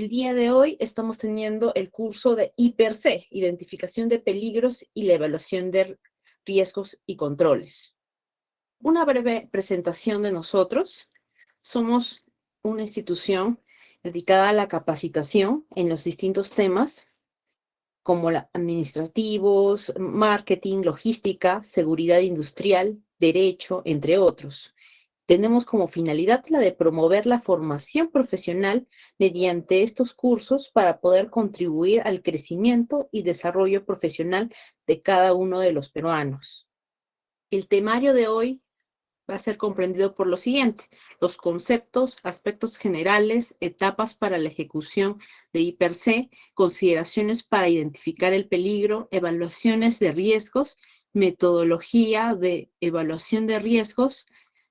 El día de hoy estamos teniendo el curso de I+C, Identificación de Peligros y la Evaluación de Riesgos y Controles. Una breve presentación de nosotros. Somos una institución dedicada a la capacitación en los distintos temas como administrativos, marketing, logística, seguridad industrial, derecho, entre otros. Tenemos como finalidad la de promover la formación profesional mediante estos cursos para poder contribuir al crecimiento y desarrollo profesional de cada uno de los peruanos. El temario de hoy va a ser comprendido por lo siguiente: los conceptos, aspectos generales, etapas para la ejecución de I+C, consideraciones para identificar el peligro, evaluaciones de riesgos, metodología de evaluación de riesgos,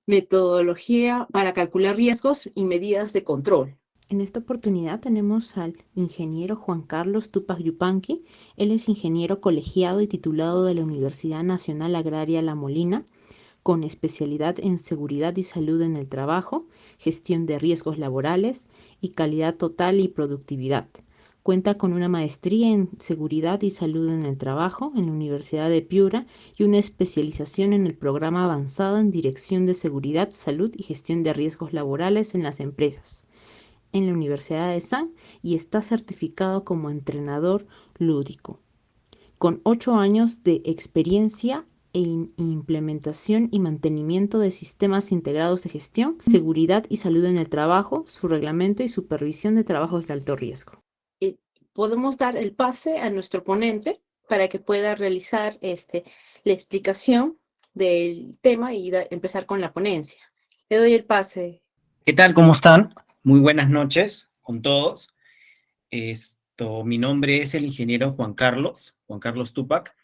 metodología para calcular riesgos y medidas de control. En esta oportunidad tenemos al ingeniero Juan Carlos Tupac Yupanqui. Él es ingeniero colegiado y titulado de la Universidad Nacional Agraria La Molina, con especialidad en seguridad y salud en el trabajo, gestión de riesgos laborales y calidad total y productividad. Cuenta con una maestría en seguridad y salud en el trabajo en la Universidad de Piura y una especialización en el programa avanzado en dirección de seguridad, salud y gestión de riesgos laborales en las empresas en la Universidad de San, y está certificado como entrenador lúdico, con 8 años de experiencia en implementación y mantenimiento de sistemas integrados de gestión, seguridad y salud en el trabajo, su reglamento y supervisión de trabajos de alto riesgo. Podemos dar el pase a nuestro ponente para que pueda realizar la explicación del tema y empezar con la ponencia. Le doy el pase. ¿Qué tal? ¿Cómo están? Muy buenas noches con todos. Mi nombre es el ingeniero Juan Carlos Tupac.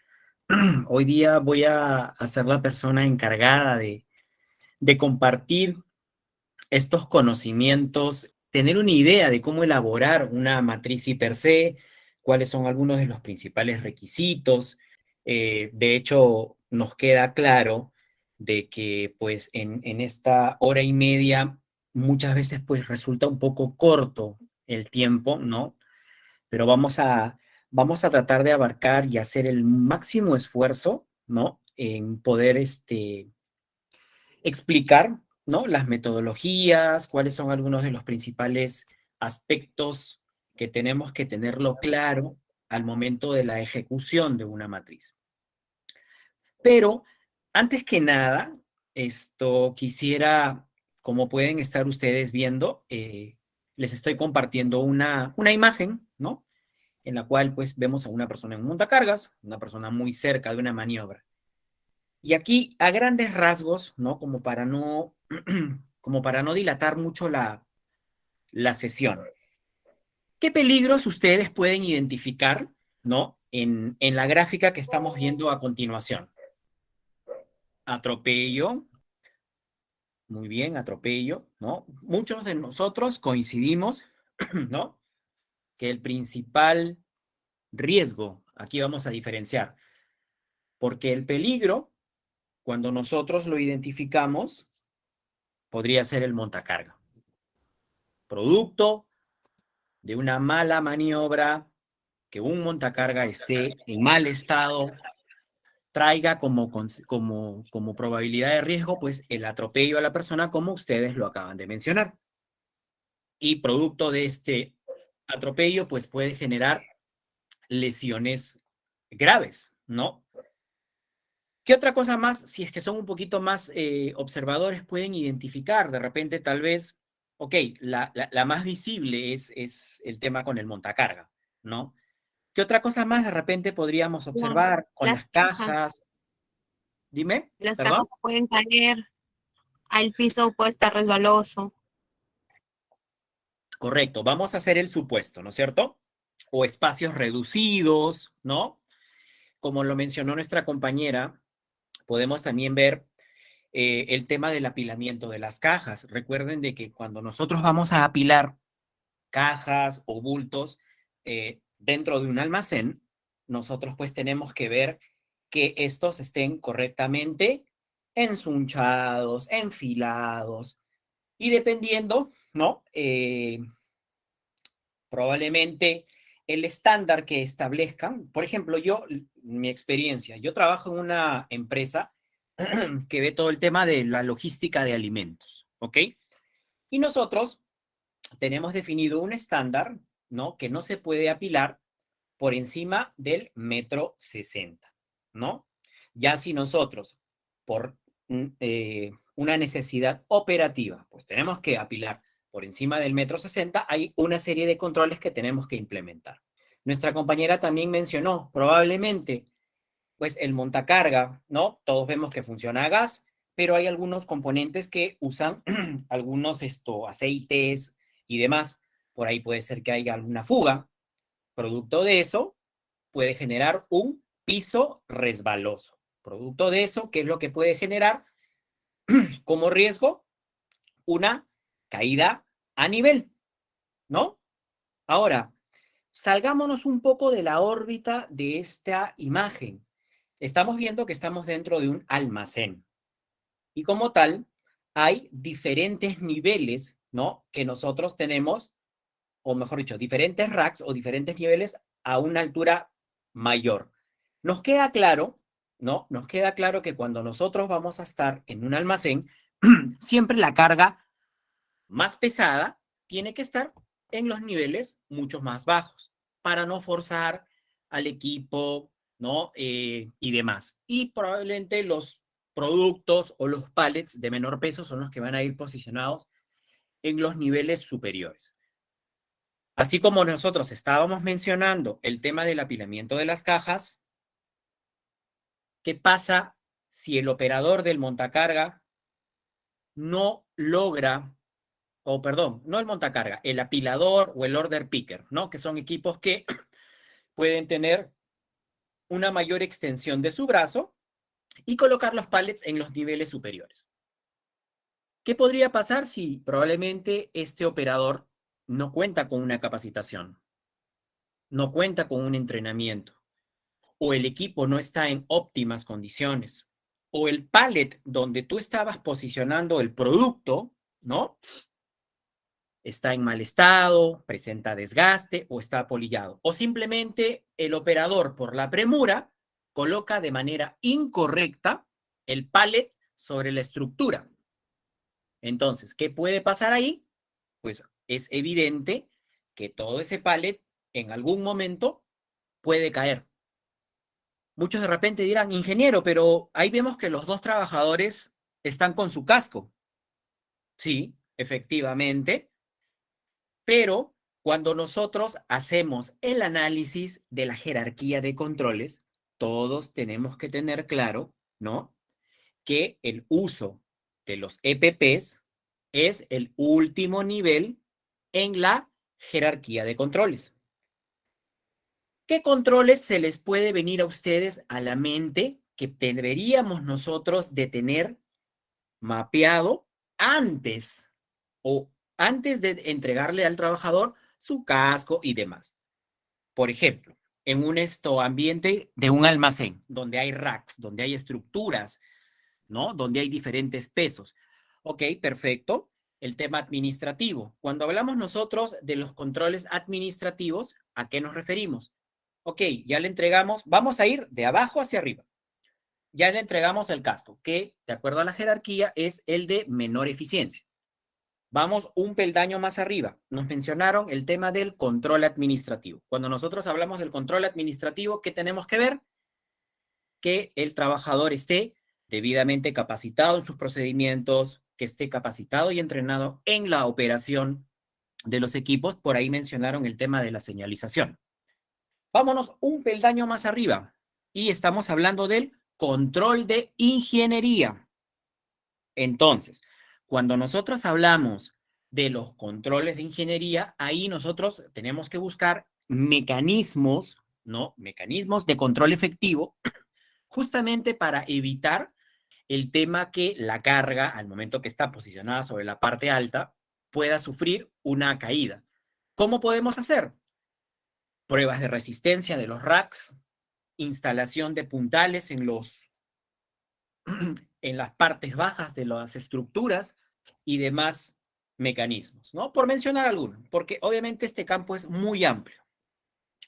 Hoy día voy a ser la persona encargada de compartir estos conocimientos, tener una idea de cómo elaborar una matriz I+C, cuáles son algunos de los principales requisitos. De hecho, nos queda claro de que pues en esta hora y media muchas veces pues resulta un poco corto el tiempo, ¿no? Pero vamos a tratar de abarcar y hacer el máximo esfuerzo, ¿no? En poder explicar, ¿no? Las metodologías, cuáles son algunos de los principales aspectos que tenemos que tenerlo claro al momento de la ejecución de una matriz. Pero, antes que nada, quisiera, como pueden estar ustedes viendo, les estoy compartiendo una imagen, ¿no? En la cual, pues, vemos a una persona en un montacargas, una persona muy cerca de una maniobra. Y aquí, a grandes rasgos, ¿no? Como para no dilatar mucho la sesión. ¿Qué peligros ustedes pueden identificar, ¿no? En la gráfica que estamos viendo a continuación. Atropello. Muy bien, atropello, ¿no? Muchos de nosotros coincidimos, ¿no? Que el principal riesgo, aquí vamos a diferenciar, porque el peligro, cuando nosotros lo identificamos, podría ser el montacarga. Producto de una mala maniobra, que un montacarga esté en mal estado, traiga como probabilidad de riesgo, pues el atropello a la persona, como ustedes lo acaban de mencionar. Y producto de este atropello, pues puede generar lesiones graves, ¿no? ¿Qué otra cosa más, si es que son un poquito más observadores, pueden identificar? De repente, tal vez, ok, la más visible es el tema con el montacarga, ¿no? ¿Qué otra cosa más de repente podríamos observar con las cajas? Dime, Las perdón. cajas pueden caer, al piso puede estar resbaloso. Correcto, vamos a hacer el supuesto, ¿no es cierto? O espacios reducidos, ¿no? Como lo mencionó nuestra compañera, podemos también ver el tema del apilamiento de las cajas. Recuerden de que cuando nosotros vamos a apilar cajas o bultos dentro de un almacén, nosotros pues tenemos que ver que estos estén correctamente ensunchados, enfilados, y dependiendo, ¿no? Probablemente el estándar que establezcan, por ejemplo, mi experiencia, yo trabajo en una empresa que ve todo el tema de la logística de alimentos, ¿ok? Y nosotros tenemos definido un estándar, ¿no? Que no se puede apilar por encima del 1,60 m, ¿no? Ya si nosotros, por una necesidad operativa, pues tenemos que apilar por encima del 1,60 m, hay una serie de controles que tenemos que implementar. Nuestra compañera también mencionó, probablemente, pues el montacarga, ¿no? Todos vemos que funciona a gas, pero hay algunos componentes que usan algunos aceites y demás. Por ahí puede ser que haya alguna fuga. Producto de eso, puede generar un piso resbaloso. Producto de eso, ¿qué es lo que puede generar como riesgo? Una caída a nivel, ¿no? Ahora, salgámonos un poco de la órbita de esta imagen. Estamos viendo que estamos dentro de un almacén y como tal, hay diferentes niveles, ¿no? Que nosotros tenemos, o mejor dicho, diferentes racks o diferentes niveles a una altura mayor. Nos queda claro, ¿no? Nos queda claro que cuando nosotros vamos a estar en un almacén, siempre la carga más pesada tiene que estar en los niveles mucho más bajos para no forzar al equipo, ¿no? Y demás. Y probablemente los productos o los pallets de menor peso son los que van a ir posicionados en los niveles superiores. Así como nosotros estábamos mencionando el tema del apilamiento de las cajas, ¿qué pasa si el operador del montacarga no logra, o perdón, no el montacarga, el apilador o el order picker, ¿no? Que son equipos que pueden tener una mayor extensión de su brazo y colocar los pallets en los niveles superiores. ¿Qué podría pasar si probablemente este operador no cuenta con una capacitación, no cuenta con un entrenamiento, o el equipo no está en óptimas condiciones, o el pallet donde tú estabas posicionando el producto, ¿no? Está en mal estado, presenta desgaste o está apolillado. O simplemente el operador, por la premura, coloca de manera incorrecta el pallet sobre la estructura. Entonces, ¿qué puede pasar ahí? Pues es evidente que todo ese pallet en algún momento puede caer. Muchos de repente dirán, ingeniero, pero ahí vemos que los dos trabajadores están con su casco. Sí, efectivamente, pero cuando nosotros hacemos el análisis de la jerarquía de controles, todos tenemos que tener claro, ¿no? Que el uso de los EPPs es el último nivel en la jerarquía de controles. ¿Qué controles se les puede venir a ustedes a la mente que deberíamos nosotros de tener mapeado antes o antes de entregarle al trabajador su casco y demás? Por ejemplo, en un ambiente de un almacén, donde hay racks, donde hay estructuras, ¿no? Donde hay diferentes pesos. Ok, perfecto. El tema administrativo. Cuando hablamos nosotros de los controles administrativos, ¿a qué nos referimos? Ok, ya le entregamos, vamos a ir de abajo hacia arriba. Ya le entregamos el casco, que de acuerdo a la jerarquía es el de menor eficiencia. Vamos un peldaño más arriba. Nos mencionaron el tema del control administrativo. Cuando nosotros hablamos del control administrativo, ¿qué tenemos que ver? Que el trabajador esté debidamente capacitado en sus procedimientos, que esté capacitado y entrenado en la operación de los equipos. Por ahí mencionaron el tema de la señalización. Vámonos un peldaño más arriba y estamos hablando del control de ingeniería. Entonces, cuando nosotros hablamos de los controles de ingeniería, ahí nosotros tenemos que buscar mecanismos, ¿no? Mecanismos de control efectivo, justamente para evitar el tema que la carga, al momento que está posicionada sobre la parte alta, pueda sufrir una caída. ¿Cómo podemos hacer? Pruebas de resistencia de los racks, instalación de puntales en las partes bajas de las estructuras y demás mecanismos, ¿no? Por mencionar algunos, porque obviamente este campo es muy amplio.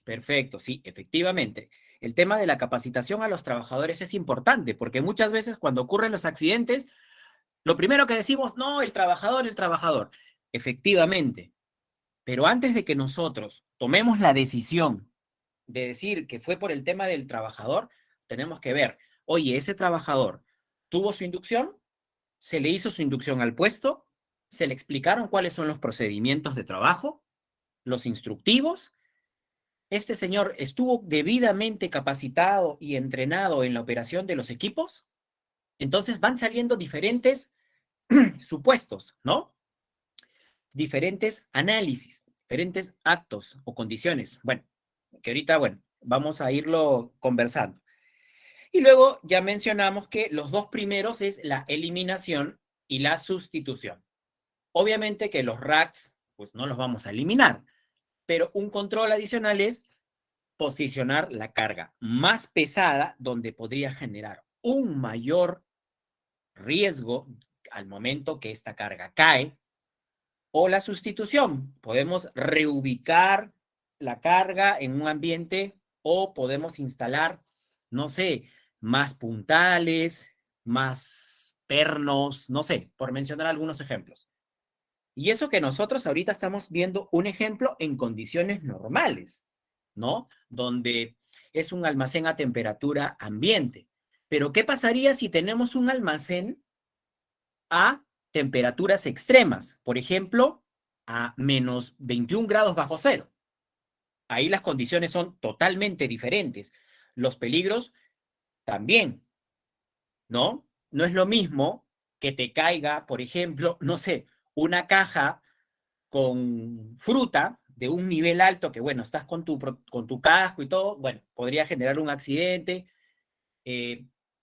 Perfecto, sí, efectivamente. El tema de la capacitación a los trabajadores es importante, porque muchas veces cuando ocurren los accidentes, lo primero que decimos, no, el trabajador, el trabajador. Efectivamente, pero antes de que nosotros tomemos la decisión de decir que fue por el tema del trabajador, tenemos que ver, oye, ese trabajador tuvo su inducción, se le hizo su inducción al puesto, se le explicaron cuáles son los procedimientos de trabajo, los instructivos. Este señor estuvo debidamente capacitado y entrenado en la operación de los equipos. Entonces van saliendo diferentes supuestos, ¿no? Diferentes análisis, diferentes actos o condiciones. Bueno, que ahorita, bueno, vamos a irlo conversando. Y luego ya mencionamos que los dos primeros es la eliminación y la sustitución. Obviamente que los racks, pues no los vamos a eliminar, pero un control adicional es posicionar la carga más pesada donde podría generar un mayor riesgo al momento que esta carga cae, o la sustitución. Podemos reubicar la carga en un ambiente o podemos instalar, no sé, más puntales, más pernos, no sé, por mencionar algunos ejemplos. Y eso que nosotros ahorita estamos viendo un ejemplo en condiciones normales, ¿no? Donde es un almacén a temperatura ambiente. Pero ¿qué pasaría si tenemos un almacén a temperaturas extremas? Por ejemplo, a menos 21 grados bajo cero. Ahí las condiciones son totalmente diferentes. Los peligros también, ¿no? No es lo mismo que te caiga, por ejemplo, no sé, una caja con fruta de un nivel alto, que bueno, estás con tu casco y todo, bueno, podría generar un accidente,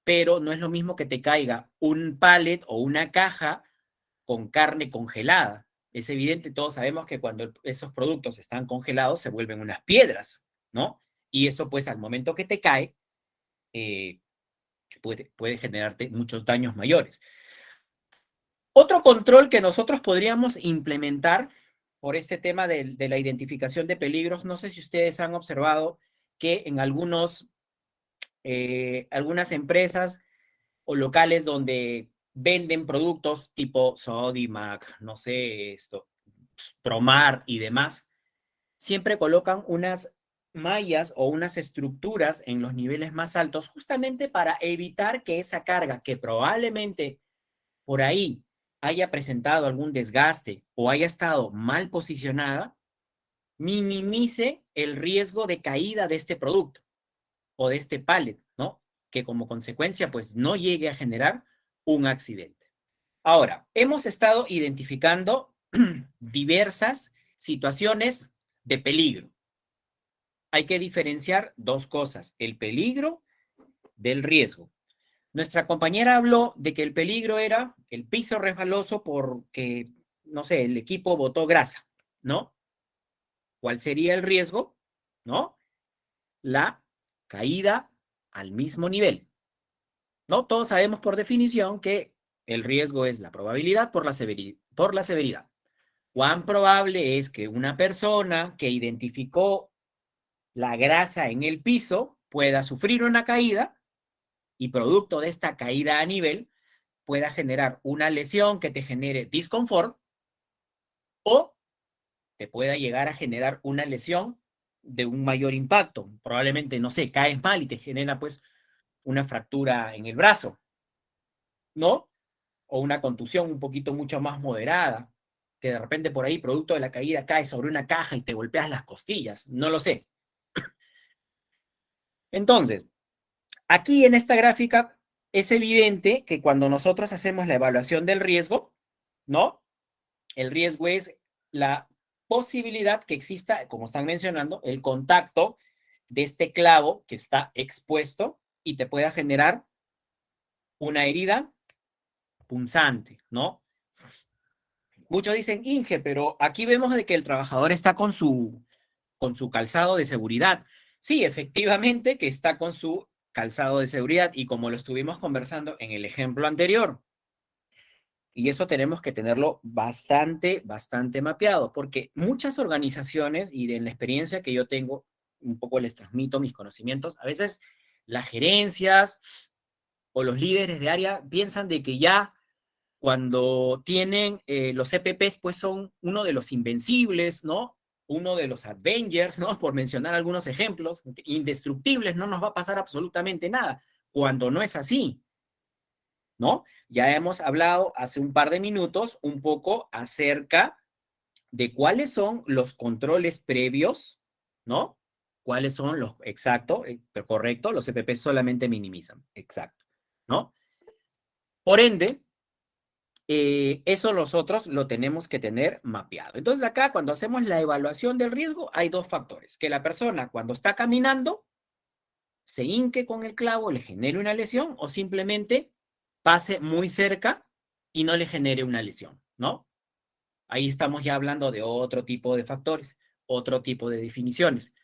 pero no es lo mismo que te caiga un pallet o una caja con carne congelada. Es evidente, todos sabemos que cuando esos productos están congelados se vuelven unas piedras, ¿no? Y eso pues al momento que te cae eh, puede generarte muchos daños mayores. Otro control que nosotros podríamos implementar por este tema de la identificación de peligros, no sé si ustedes han observado que en algunas empresas o locales donde venden productos tipo Sodimac, no sé, esto, Promar y demás, siempre colocan unas mallas o unas estructuras en los niveles más altos justamente para evitar que esa carga que probablemente por ahí haya presentado algún desgaste o haya estado mal posicionada, minimice el riesgo de caída de este producto o de este pallet, ¿no? Que como consecuencia, pues no llegue a generar un accidente. Ahora, hemos estado identificando diversas situaciones de peligro. Hay que diferenciar dos cosas, el peligro del riesgo. Nuestra compañera habló de que el peligro era el piso resbaloso porque, no sé, el equipo botó grasa, ¿no? ¿Cuál sería el riesgo? ¿No? La caída al mismo nivel, ¿no? Todos sabemos por definición que el riesgo es la probabilidad por la severidad. ¿Cuán probable es que una persona que identificó la grasa en el piso pueda sufrir una caída y producto de esta caída a nivel pueda generar una lesión que te genere disconfort o te pueda llegar a generar una lesión de un mayor impacto? Probablemente, no sé, caes mal y te genera pues una fractura en el brazo, ¿no? O una contusión un poquito mucho más moderada, que de repente por ahí, producto de la caída, caes sobre una caja y te golpeas las costillas, no lo sé. Entonces, aquí en esta gráfica es evidente que cuando nosotros hacemos la evaluación del riesgo, ¿no? El riesgo es la posibilidad que exista, como están mencionando, el contacto de este clavo que está expuesto y te pueda generar una herida punzante, ¿no? Muchos dicen, Inge, pero aquí vemos de que el trabajador está con su calzado de seguridad. Sí, efectivamente que está con su calzado de seguridad y como lo estuvimos conversando en el ejemplo anterior, Y eso tenemos que tenerlo bastante, bastante mapeado, porque muchas organizaciones, y en la experiencia que yo tengo, un poco les transmito mis conocimientos, a veces las gerencias o los líderes de área piensan de que ya cuando tienen los CPPs, pues son uno de los invencibles, ¿no? Uno de los Avengers, ¿no? Por mencionar algunos ejemplos, indestructibles, no nos va a pasar absolutamente nada, cuando no es así, ¿no? Ya hemos hablado hace un par de minutos un poco acerca de cuáles son los controles previos, ¿no? ¿Cuáles son los, exacto, correcto, los CPP solamente minimizan, exacto, ¿no? Por ende, eso nosotros lo tenemos que tener mapeado. Entonces acá cuando hacemos la evaluación del riesgo hay dos factores, que la persona cuando está caminando se hinque con el clavo, le genere una lesión o simplemente pase muy cerca y no le genere una lesión, ¿no? Ahí estamos ya hablando de otro tipo de factores, otro tipo de definiciones,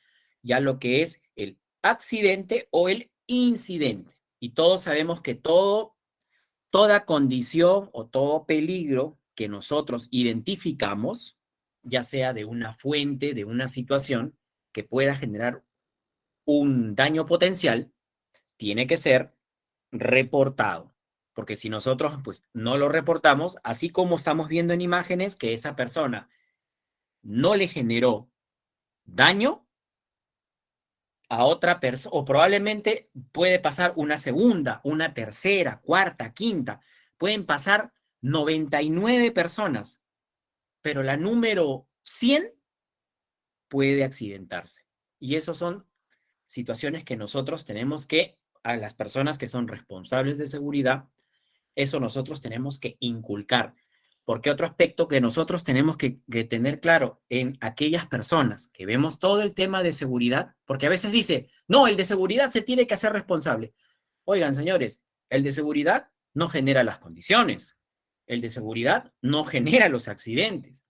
ya lo que es el accidente o el incidente. Y todos sabemos que toda condición o todo peligro que nosotros identificamos, ya sea de una fuente, de una situación que pueda generar un daño potencial, tiene que ser reportado. Porque si nosotros pues no lo reportamos, así como estamos viendo en imágenes que esa persona no le generó daño a otra persona, o probablemente puede pasar una segunda, una tercera, cuarta, quinta, pueden pasar 99 personas, pero la número 100 puede accidentarse. Y eso son situaciones que nosotros tenemos que, a las personas que son responsables de seguridad, eso nosotros tenemos que inculcar. Porque otro aspecto que nosotros tenemos que tener claro en aquellas personas que vemos todo el tema de seguridad, porque a veces dice, no, el de seguridad se tiene que hacer responsable. Oigan, señores, el de seguridad no genera las condiciones. El de seguridad no genera los accidentes.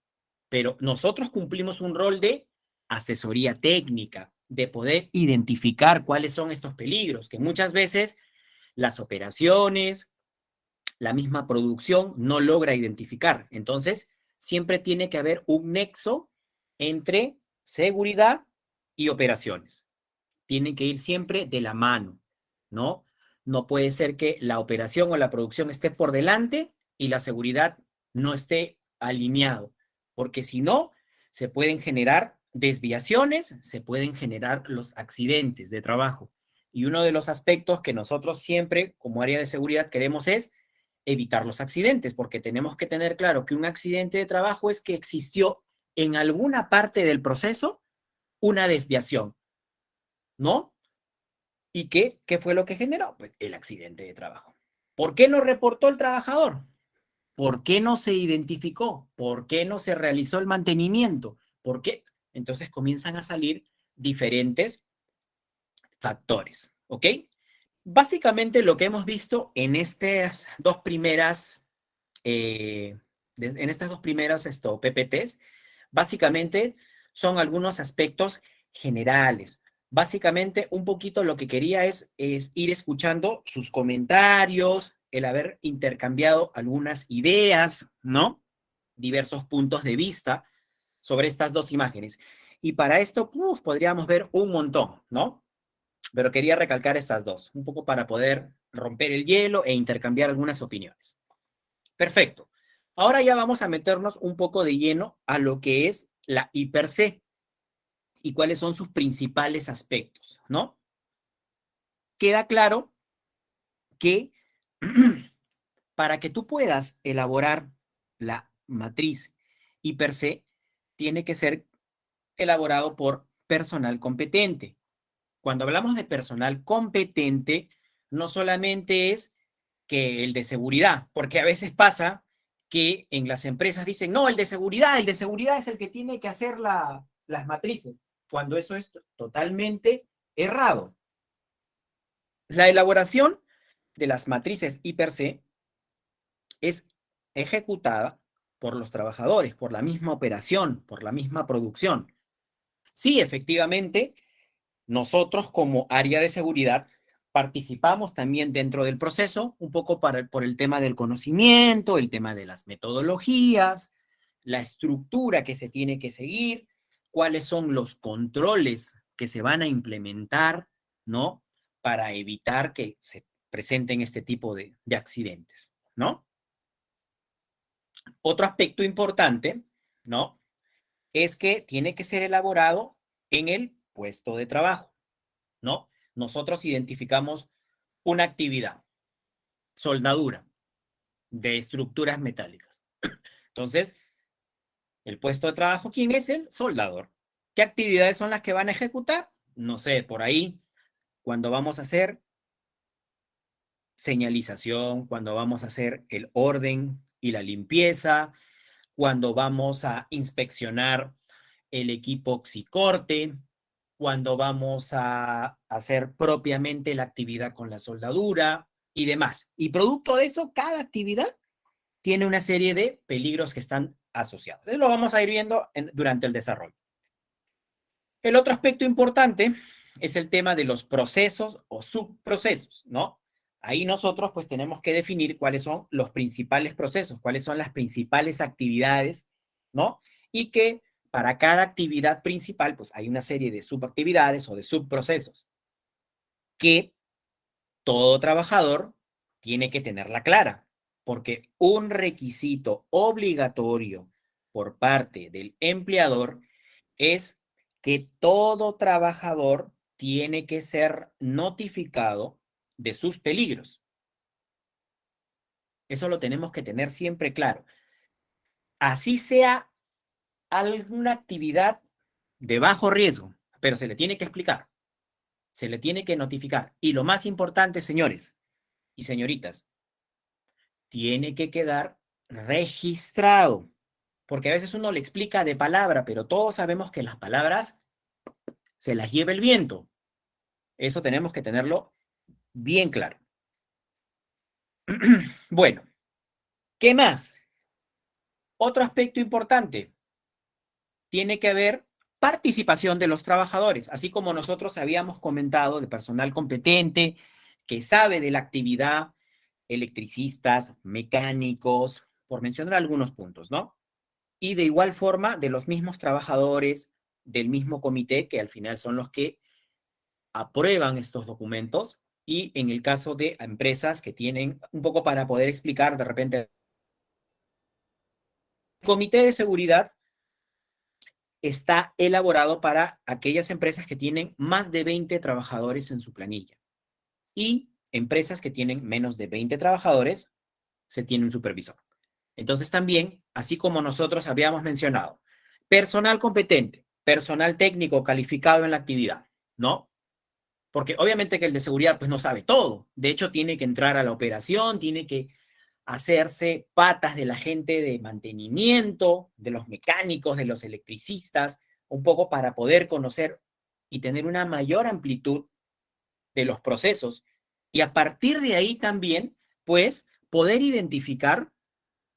Pero nosotros cumplimos un rol de asesoría técnica, de poder identificar cuáles son estos peligros, que muchas veces las operaciones, la misma producción no logra identificar. Entonces, siempre tiene que haber un nexo entre seguridad y operaciones. Tienen que ir siempre de la mano, ¿no? No puede ser que la operación o la producción esté por delante y la seguridad no esté alineado, porque si no, se pueden generar desviaciones, se pueden generar los accidentes de trabajo. Y uno de los aspectos que nosotros siempre, como área de seguridad, queremos es evitar los accidentes, porque tenemos que tener claro que un accidente de trabajo es que existió en alguna parte del proceso una desviación, ¿no? ¿Y qué fue lo que generó? Pues el accidente de trabajo. ¿Por qué no reportó el trabajador? ¿Por qué no se identificó? ¿Por qué no se realizó el mantenimiento? ¿Por qué? Entonces comienzan a salir diferentes factores, ¿ok? Básicamente lo que hemos visto en estas dos primeras, PPTs, básicamente son algunos aspectos generales. Básicamente, un poquito lo que quería es ir escuchando sus comentarios, el haber intercambiado algunas ideas, ¿no? Diversos puntos de vista sobre estas dos imágenes. Y para esto, podríamos ver un montón, ¿no? Pero quería recalcar estas dos, un poco para poder romper el hielo e intercambiar algunas opiniones. Perfecto. Ahora ya vamos a meternos un poco de lleno a lo que es la I+C y cuáles son sus principales aspectos, ¿no? Queda claro que para que tú puedas elaborar la matriz I+C, tiene que ser elaborado por personal competente. Cuando hablamos de personal competente, no solamente es que el de seguridad, porque a veces pasa que en las empresas dicen, no, el de seguridad es el que tiene que hacer las matrices, cuando eso es totalmente errado. La elaboración de las matrices I+C es ejecutada por los trabajadores, por la misma operación, por la misma producción. Sí, efectivamente, nosotros como área de seguridad participamos también dentro del proceso, un poco por el tema del conocimiento, el tema de las metodologías, la estructura que se tiene que seguir, cuáles son los controles que se van a implementar, ¿no? Para evitar que se presenten este tipo de accidentes, ¿no? Otro aspecto importante, ¿no? Es que tiene que ser elaborado en el puesto de trabajo, ¿no? Nosotros identificamos una actividad, soldadura de estructuras metálicas. Entonces, el puesto de trabajo, ¿quién es el soldador? ¿Qué actividades son las que van a ejecutar? No sé, por ahí, cuando vamos a hacer señalización, cuando vamos a hacer el orden y la limpieza, cuando vamos a inspeccionar el equipo oxicorte, cuando vamos a hacer propiamente la actividad con la soldadura y demás. Y producto de eso, cada actividad tiene una serie de peligros que están asociados. Eso lo vamos a ir viendo durante el desarrollo. El otro aspecto importante es el tema de los procesos o subprocesos, ¿no? Ahí nosotros pues tenemos que definir cuáles son los principales procesos, cuáles son las principales actividades, ¿no? Y que para cada actividad principal pues hay una serie de subactividades o de subprocesos que todo trabajador tiene que tenerla clara, porque un requisito obligatorio por parte del empleador es que todo trabajador tiene que ser notificado de sus peligros. Eso lo tenemos que tener siempre claro. Así sea alguna actividad de bajo riesgo, pero se le tiene que explicar, se le tiene que notificar. Y lo más importante, señores y señoritas, tiene que quedar registrado, porque a veces uno le explica de palabra, pero todos sabemos que las palabras se las lleva el viento. Eso tenemos que tenerlo bien claro. Bueno, ¿qué más? Otro aspecto importante, tiene que haber participación de los trabajadores, así como nosotros habíamos comentado de personal competente, que sabe de la actividad, electricistas, mecánicos, por mencionar algunos puntos, ¿no? Y de igual forma de los mismos trabajadores del mismo comité, que al final son los que aprueban estos documentos, y en el caso de empresas que tienen, un poco para poder explicar de repente, el comité de seguridad está elaborado para aquellas empresas que tienen más de 20 trabajadores en su planilla, y empresas que tienen menos de 20 trabajadores, se tiene un supervisor. Entonces también, así como nosotros habíamos mencionado, personal competente, personal técnico calificado en la actividad, ¿no? Porque obviamente que el de seguridad pues no sabe todo. De hecho, tiene que entrar a la operación, tiene que hacerse patas de la gente de mantenimiento, de los mecánicos, de los electricistas, un poco para poder conocer y tener una mayor amplitud de los procesos. Y a partir de ahí también, pues, poder identificar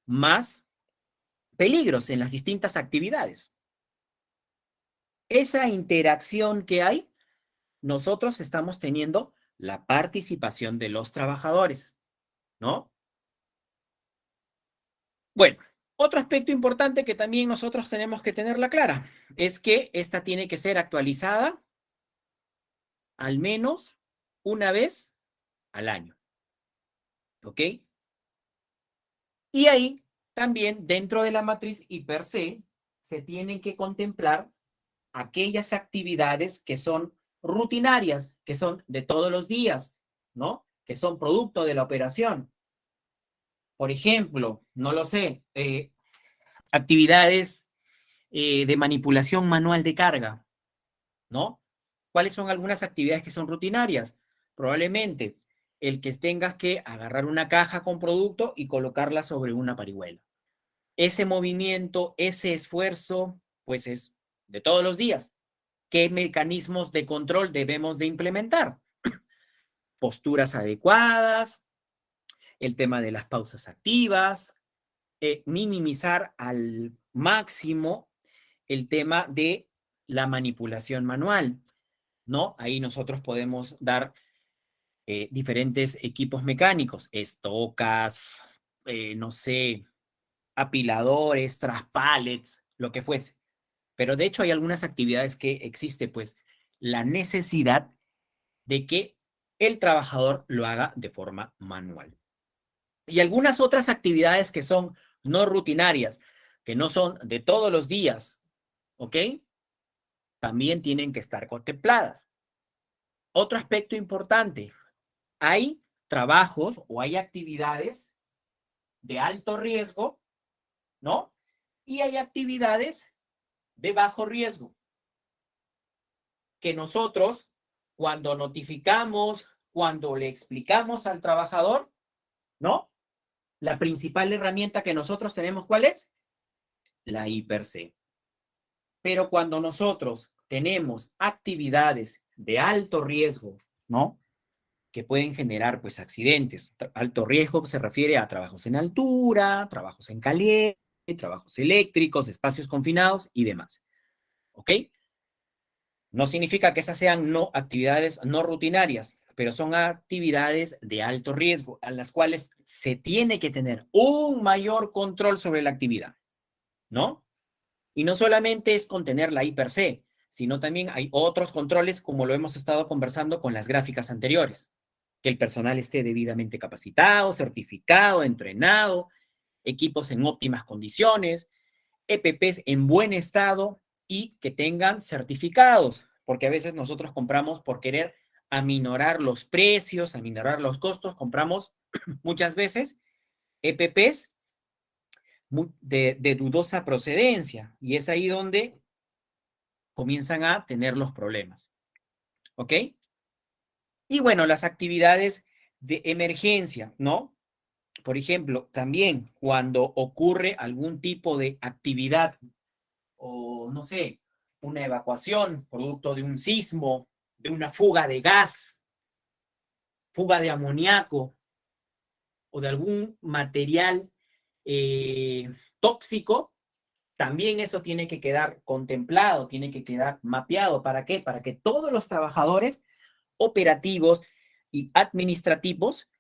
más peligros en las distintas actividades. Esa interacción que hay, nosotros estamos teniendo la participación de los trabajadores, ¿no? Bueno, otro aspecto importante que también nosotros tenemos que tenerla clara es que esta tiene que ser actualizada al menos una vez al año, ¿ok? Y ahí también dentro de la matriz y per se tienen que contemplar aquellas actividades que son rutinarias, que son de todos los días, ¿no? Que son producto de la operación. Por ejemplo, no lo sé, actividades de manipulación manual de carga, ¿no? ¿Cuáles son algunas actividades que son rutinarias? Probablemente el que tengas que agarrar una caja con producto y colocarla sobre una parihuela. Ese movimiento, ese esfuerzo, pues es de todos los días. ¿Qué mecanismos de control debemos de implementar? Posturas adecuadas, el tema de las pausas activas, minimizar al máximo el tema de la manipulación manual, ¿no? Ahí nosotros podemos dar diferentes equipos mecánicos, estocas, no sé, apiladores, traspallets, lo que fuese. Pero de hecho hay algunas actividades que existe, pues, la necesidad de que el trabajador lo haga de forma manual. Y algunas otras actividades que son no rutinarias, que no son de todos los días, ¿ok? También tienen que estar contempladas. Otro aspecto importante, hay trabajos o hay actividades de alto riesgo, ¿no? Y hay actividades de bajo riesgo que nosotros, cuando notificamos, cuando le explicamos al trabajador, ¿no? La principal herramienta que nosotros tenemos, ¿cuál es? La I/C. Pero cuando nosotros tenemos actividades de alto riesgo, ¿no? Que pueden generar, pues, accidentes. Alto riesgo se refiere a trabajos en altura, trabajos en caliente, trabajos eléctricos, espacios confinados y demás. ¿Ok? No significa que esas sean actividades no rutinarias, pero son actividades de alto riesgo, a las cuales se tiene que tener un mayor control sobre la actividad, ¿no? Y no solamente es contener la I/C, sino también hay otros controles, como lo hemos estado conversando con las gráficas anteriores. Que el personal esté debidamente capacitado, certificado, entrenado, equipos en óptimas condiciones, EPPs en buen estado y que tengan certificados, porque a veces nosotros compramos por querer aminorar los precios, aminorar los costos, compramos muchas veces EPPs de dudosa procedencia y es ahí donde comienzan a tener los problemas. ¿Ok? Y bueno, las actividades de emergencia, ¿no? Por ejemplo, también cuando ocurre algún tipo de actividad o, no sé, una evacuación producto de un sismo, de una fuga de gas, fuga de amoníaco o de algún material tóxico, también eso tiene que quedar contemplado, tiene que quedar mapeado. ¿Para qué? Para que todos los trabajadores operativos y administrativos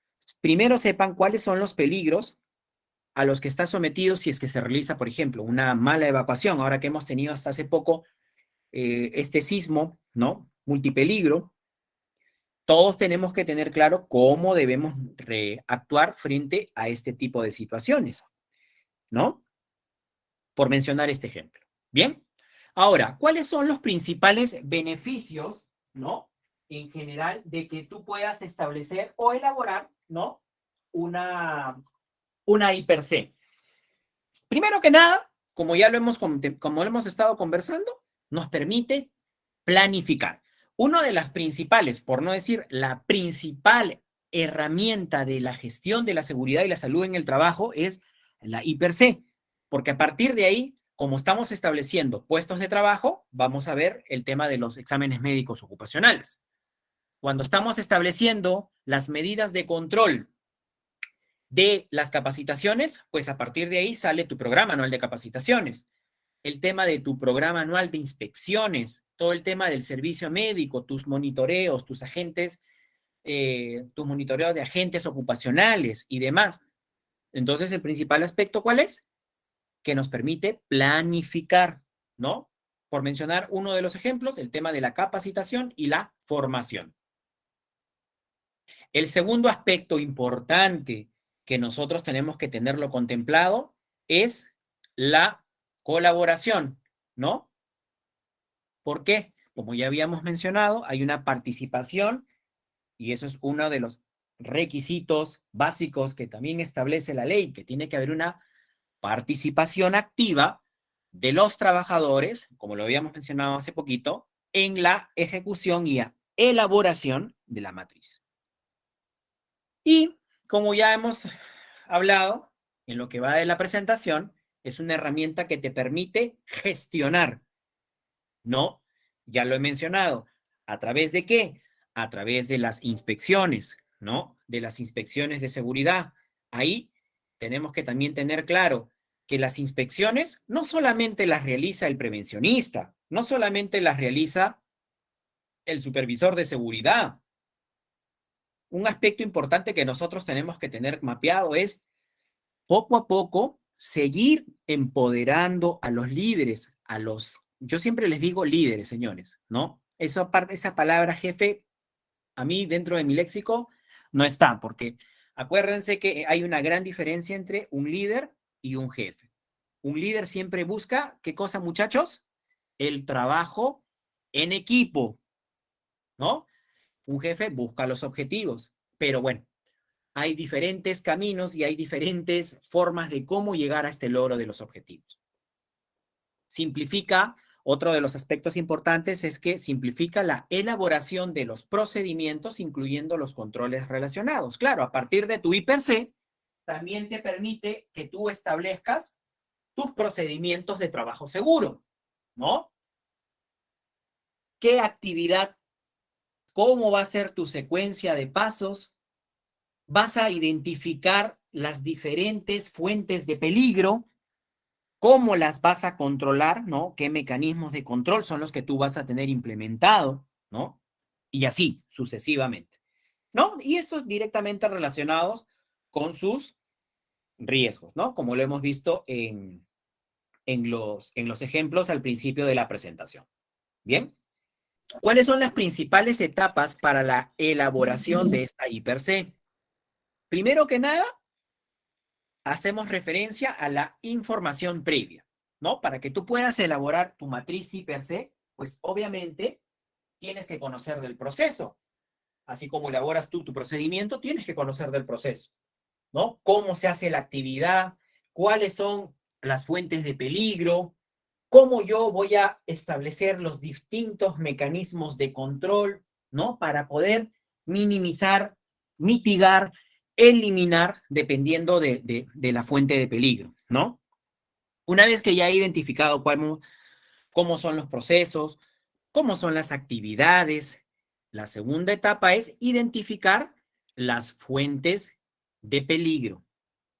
primero sepan cuáles son los peligros a los que está sometido si es que se realiza, por ejemplo, una mala evacuación. Ahora que hemos tenido hasta hace poco este sismo, ¿no? Multipeligro, todos tenemos que tener claro cómo debemos actuar frente a este tipo de situaciones, ¿no? Por mencionar este ejemplo. Bien. Ahora, ¿cuáles son los principales beneficios, ¿no? En general, de que tú puedas establecer o elaborar, ¿no? Una I/C. Primero que nada, como ya lo hemos estado conversando, nos permite planificar. Una de las principales, por no decir la principal herramienta de la gestión de la seguridad y la salud en el trabajo es la I/C, porque a partir de ahí, como estamos estableciendo puestos de trabajo, vamos a ver el tema de los exámenes médicos ocupacionales. Cuando estamos estableciendo las medidas de control de las capacitaciones, pues a partir de ahí sale tu programa anual de capacitaciones, el tema de tu programa anual de inspecciones, todo el tema del servicio médico, tus monitoreos, tus agentes, tu monitoreo de agentes ocupacionales y demás. Entonces, el principal aspecto, ¿cuál es? Que nos permite planificar, ¿no? Por mencionar uno de los ejemplos, el tema de la capacitación y la formación. El segundo aspecto importante que nosotros tenemos que tenerlo contemplado es la colaboración, ¿no? ¿Por qué? Como ya habíamos mencionado, hay una participación y eso es uno de los requisitos básicos que también establece la ley, que tiene que haber una participación activa de los trabajadores, como lo habíamos mencionado hace poquito, en la ejecución y elaboración de la matriz. Y como ya hemos hablado en lo que va de la presentación, es una herramienta que te permite gestionar, ¿no? Ya lo he mencionado. ¿A través de qué? A través de las inspecciones, ¿no? De las inspecciones de seguridad. Ahí tenemos que también tener claro que las inspecciones no solamente las realiza el prevencionista, no solamente las realiza el supervisor de seguridad, un aspecto importante que nosotros tenemos que tener mapeado es poco a poco seguir empoderando a los líderes, yo siempre les digo líderes, señores, ¿no? Esa palabra jefe, a mí dentro de mi léxico no está, porque acuérdense que hay una gran diferencia entre un líder y un jefe. Un líder siempre busca, ¿qué cosa, muchachos? El trabajo en equipo, ¿no? Un jefe busca los objetivos, pero bueno, hay diferentes caminos y hay diferentes formas de cómo llegar a este logro de los objetivos. Simplifica, otro de los aspectos importantes es que simplifica la elaboración de los procedimientos, incluyendo los controles relacionados. Claro, a partir de tu IPC, también te permite que tú establezcas tus procedimientos de trabajo seguro, ¿no? ¿Qué actividad? ¿Cómo va a ser tu secuencia de pasos? Vas a identificar las diferentes fuentes de peligro, cómo las vas a controlar, ¿no? ¿Qué mecanismos de control son los que tú vas a tener implementado, ¿no? Y así sucesivamente, ¿no? Y esos directamente relacionados con sus riesgos, ¿no? Como lo hemos visto en los ejemplos al principio de la presentación. ¿Bien? ¿Cuáles son las principales etapas para la elaboración de esta IPC? Primero que nada, hacemos referencia a la información previa, ¿no? Para que tú puedas elaborar tu matriz IPC, pues obviamente tienes que conocer del proceso. Así como elaboras tú tu procedimiento, tienes que conocer del proceso, ¿no? Cómo se hace la actividad, cuáles son las fuentes de peligro, cómo yo voy a establecer los distintos mecanismos de control, ¿no? Para poder minimizar, mitigar, eliminar, dependiendo de la fuente de peligro, ¿no? Una vez que ya he identificado cómo son los procesos, cómo son las actividades, la segunda etapa es identificar las fuentes de peligro.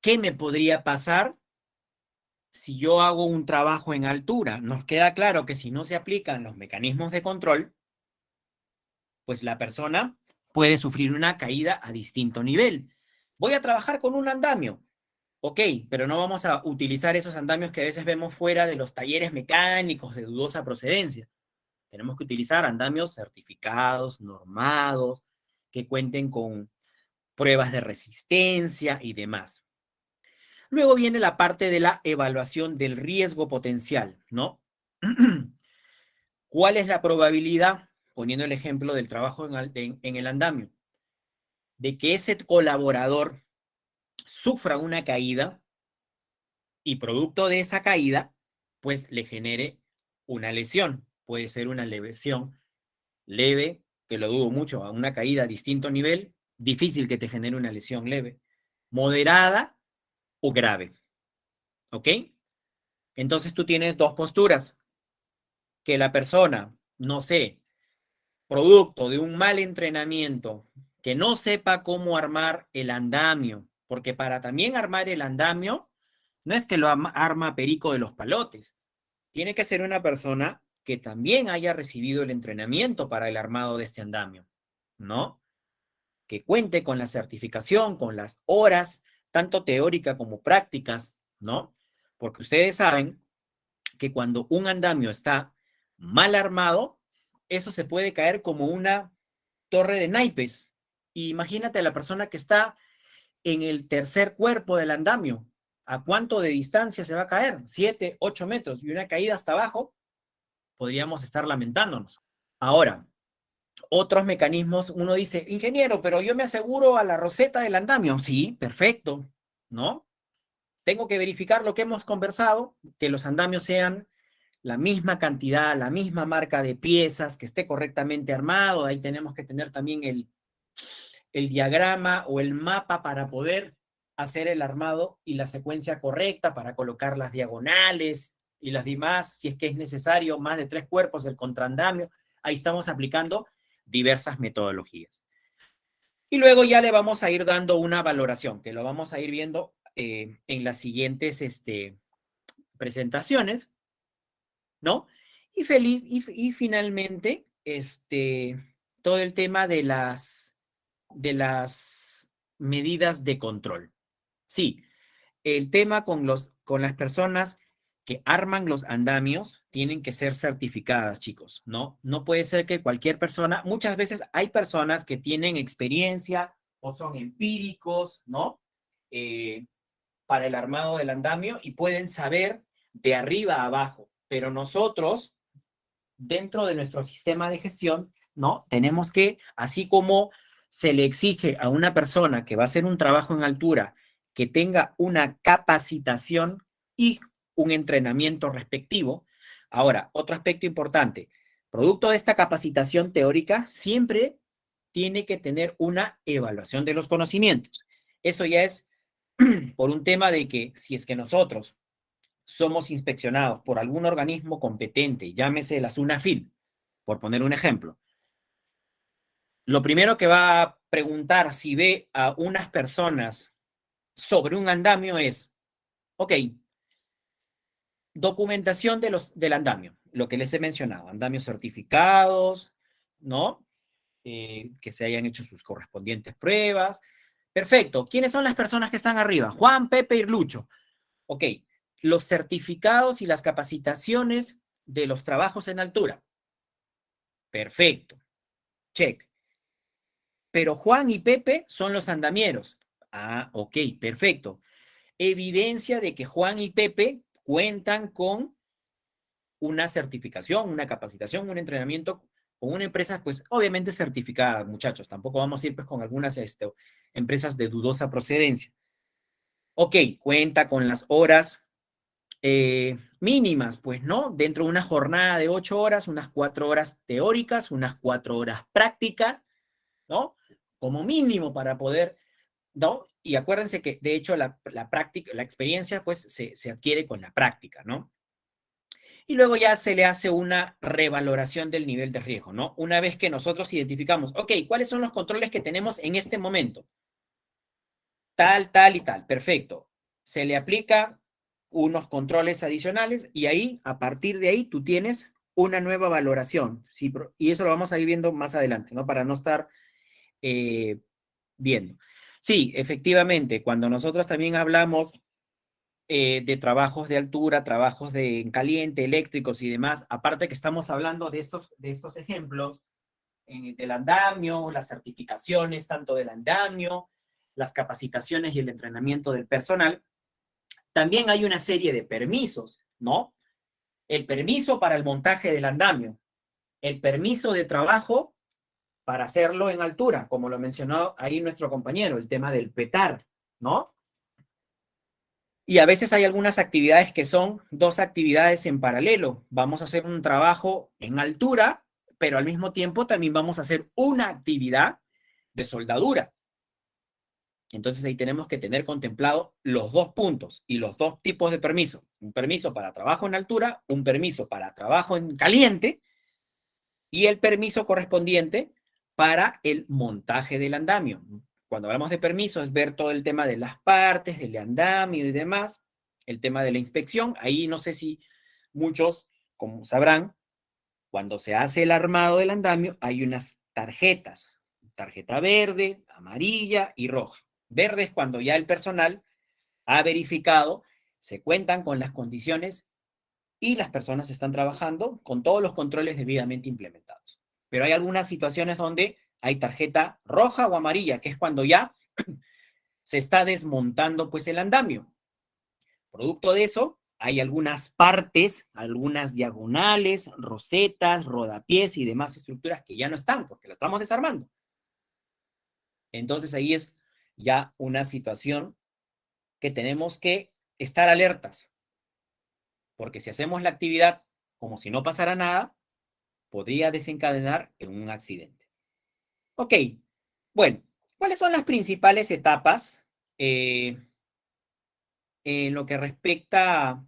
¿Qué me podría pasar si yo hago un trabajo en altura? Nos queda claro que si no se aplican los mecanismos de control, pues la persona puede sufrir una caída a distinto nivel. Voy a trabajar con un andamio. Ok, pero no vamos a utilizar esos andamios que a veces vemos fuera de los talleres mecánicos de dudosa procedencia. Tenemos que utilizar andamios certificados, normados, que cuenten con pruebas de resistencia y demás. Luego viene la parte de la evaluación del riesgo potencial, ¿no? ¿Cuál es la probabilidad, poniendo el ejemplo del trabajo en el andamio, de que ese colaborador sufra una caída y producto de esa caída, pues le genere una lesión? Puede ser una lesión leve, que lo dudo mucho, a una caída a distinto nivel, difícil que te genere una lesión leve, moderada o grave, ¿ok? Entonces tú tienes dos posturas, que la persona, no sé, producto de un mal entrenamiento, que no sepa cómo armar el andamio, porque para también armar el andamio, no es que lo arma Perico de los Palotes, tiene que ser una persona que también haya recibido el entrenamiento para el armado de este andamio, ¿no? Que cuente con la certificación, con las horas, tanto teórica como prácticas, ¿no? Porque ustedes saben que cuando un andamio está mal armado, eso se puede caer como una torre de naipes. Y imagínate a la persona que está en el tercer cuerpo del andamio. ¿A cuánto de distancia se va a caer? 7, 8 metros. Y una caída hasta abajo, podríamos estar lamentándonos. Ahora, otros mecanismos, uno dice, ingeniero, pero yo me aseguro a la roseta del andamio. Sí, perfecto, ¿no? Tengo que verificar lo que hemos conversado, que los andamios sean la misma cantidad, la misma marca de piezas, que esté correctamente armado. Ahí tenemos que tener también el diagrama o el mapa para poder hacer el armado y la secuencia correcta para colocar las diagonales y las demás, si es que es necesario, más de 3 cuerpos, el contraandamio. Ahí estamos aplicando diversas metodologías. Y luego ya le vamos a ir dando una valoración, que lo vamos a ir viendo en las siguientes presentaciones, ¿no? Y finalmente, todo el tema de de las medidas de control. Sí, el tema con las personas que arman los andamios tienen que ser certificadas, chicos, ¿no? No puede ser que cualquier persona, muchas veces hay personas que tienen experiencia o son empíricos, ¿no? Para el armado del andamio y pueden saber de arriba a abajo, pero nosotros, dentro de nuestro sistema de gestión, ¿no? Tenemos que, así como se le exige a una persona que va a hacer un trabajo en altura que tenga una capacitación y un entrenamiento respectivo. Ahora, otro aspecto importante, producto de esta capacitación teórica, siempre tiene que tener una evaluación de los conocimientos. Eso ya es por un tema de que si es que nosotros somos inspeccionados por algún organismo competente, llámese la SUNAFIL, por poner un ejemplo, lo primero que va a preguntar si ve a unas personas sobre un andamio es, ok, documentación del andamio, lo que les he mencionado, andamios certificados, ¿no? Que se hayan hecho sus correspondientes pruebas. Perfecto. ¿Quiénes son las personas que están arriba? Juan, Pepe y Lucho. Ok, los certificados y las capacitaciones de los trabajos en altura. Perfecto. Check. Pero Juan y Pepe son los andamieros. Ah, ok, perfecto. Evidencia de que Juan y Pepe cuentan con una certificación, una capacitación, un entrenamiento con una empresa, pues obviamente certificada, muchachos. Tampoco vamos a ir pues con algunas empresas de dudosa procedencia. Ok, cuenta con las horas mínimas, pues, ¿no? Dentro de una jornada de 8 horas, unas 4 horas teóricas, unas 4 horas prácticas, ¿no? Como mínimo para poder, ¿no? Y acuérdense que, de hecho, la práctica, la experiencia, pues, se adquiere con la práctica, ¿no? Y luego ya se le hace una revaloración del nivel de riesgo, ¿no? Una vez que nosotros identificamos, ok, ¿cuáles son los controles que tenemos en este momento? Tal, tal y tal, perfecto. Se le aplica unos controles adicionales y ahí, a partir de ahí, tú tienes una nueva valoración. ¿Sí? Y eso lo vamos a ir viendo más adelante, ¿no? Para no estar viendo. Sí, efectivamente, cuando nosotros también hablamos de trabajos de altura, trabajos en caliente, eléctricos y demás, aparte que estamos hablando de estos ejemplos, del andamio, las certificaciones tanto del andamio, las capacitaciones y el entrenamiento del personal, también hay una serie de permisos, ¿no? El permiso para el montaje del andamio, el permiso de trabajo para hacerlo en altura, como lo mencionó ahí nuestro compañero, el tema del petar, ¿no? Y a veces hay algunas actividades que son dos actividades en paralelo. Vamos a hacer un trabajo en altura, pero al mismo tiempo también vamos a hacer una actividad de soldadura. Entonces ahí tenemos que tener contemplado los dos puntos y los dos tipos de permiso. Un permiso para trabajo en altura, un permiso para trabajo en caliente y el permiso correspondiente para el montaje del andamio. Cuando hablamos de permiso es ver todo el tema de las partes, del andamio y demás, el tema de la inspección. Ahí no sé si muchos, como sabrán, cuando se hace el armado del andamio hay unas tarjetas, tarjeta verde, amarilla y roja. Verde es cuando ya el personal ha verificado, se cuentan con las condiciones y las personas están trabajando con todos los controles debidamente implementados. Pero hay algunas situaciones donde hay tarjeta roja o amarilla, que es cuando ya se está desmontando pues el andamio. Producto de eso, hay algunas partes, algunas diagonales, rosetas, rodapiés y demás estructuras que ya no están porque lo estamos desarmando. Entonces ahí es ya una situación que tenemos que estar alertas, porque si hacemos la actividad como si no pasara nada, podría desencadenar en un accidente. Ok, bueno, ¿cuáles son las principales etapas en lo que respecta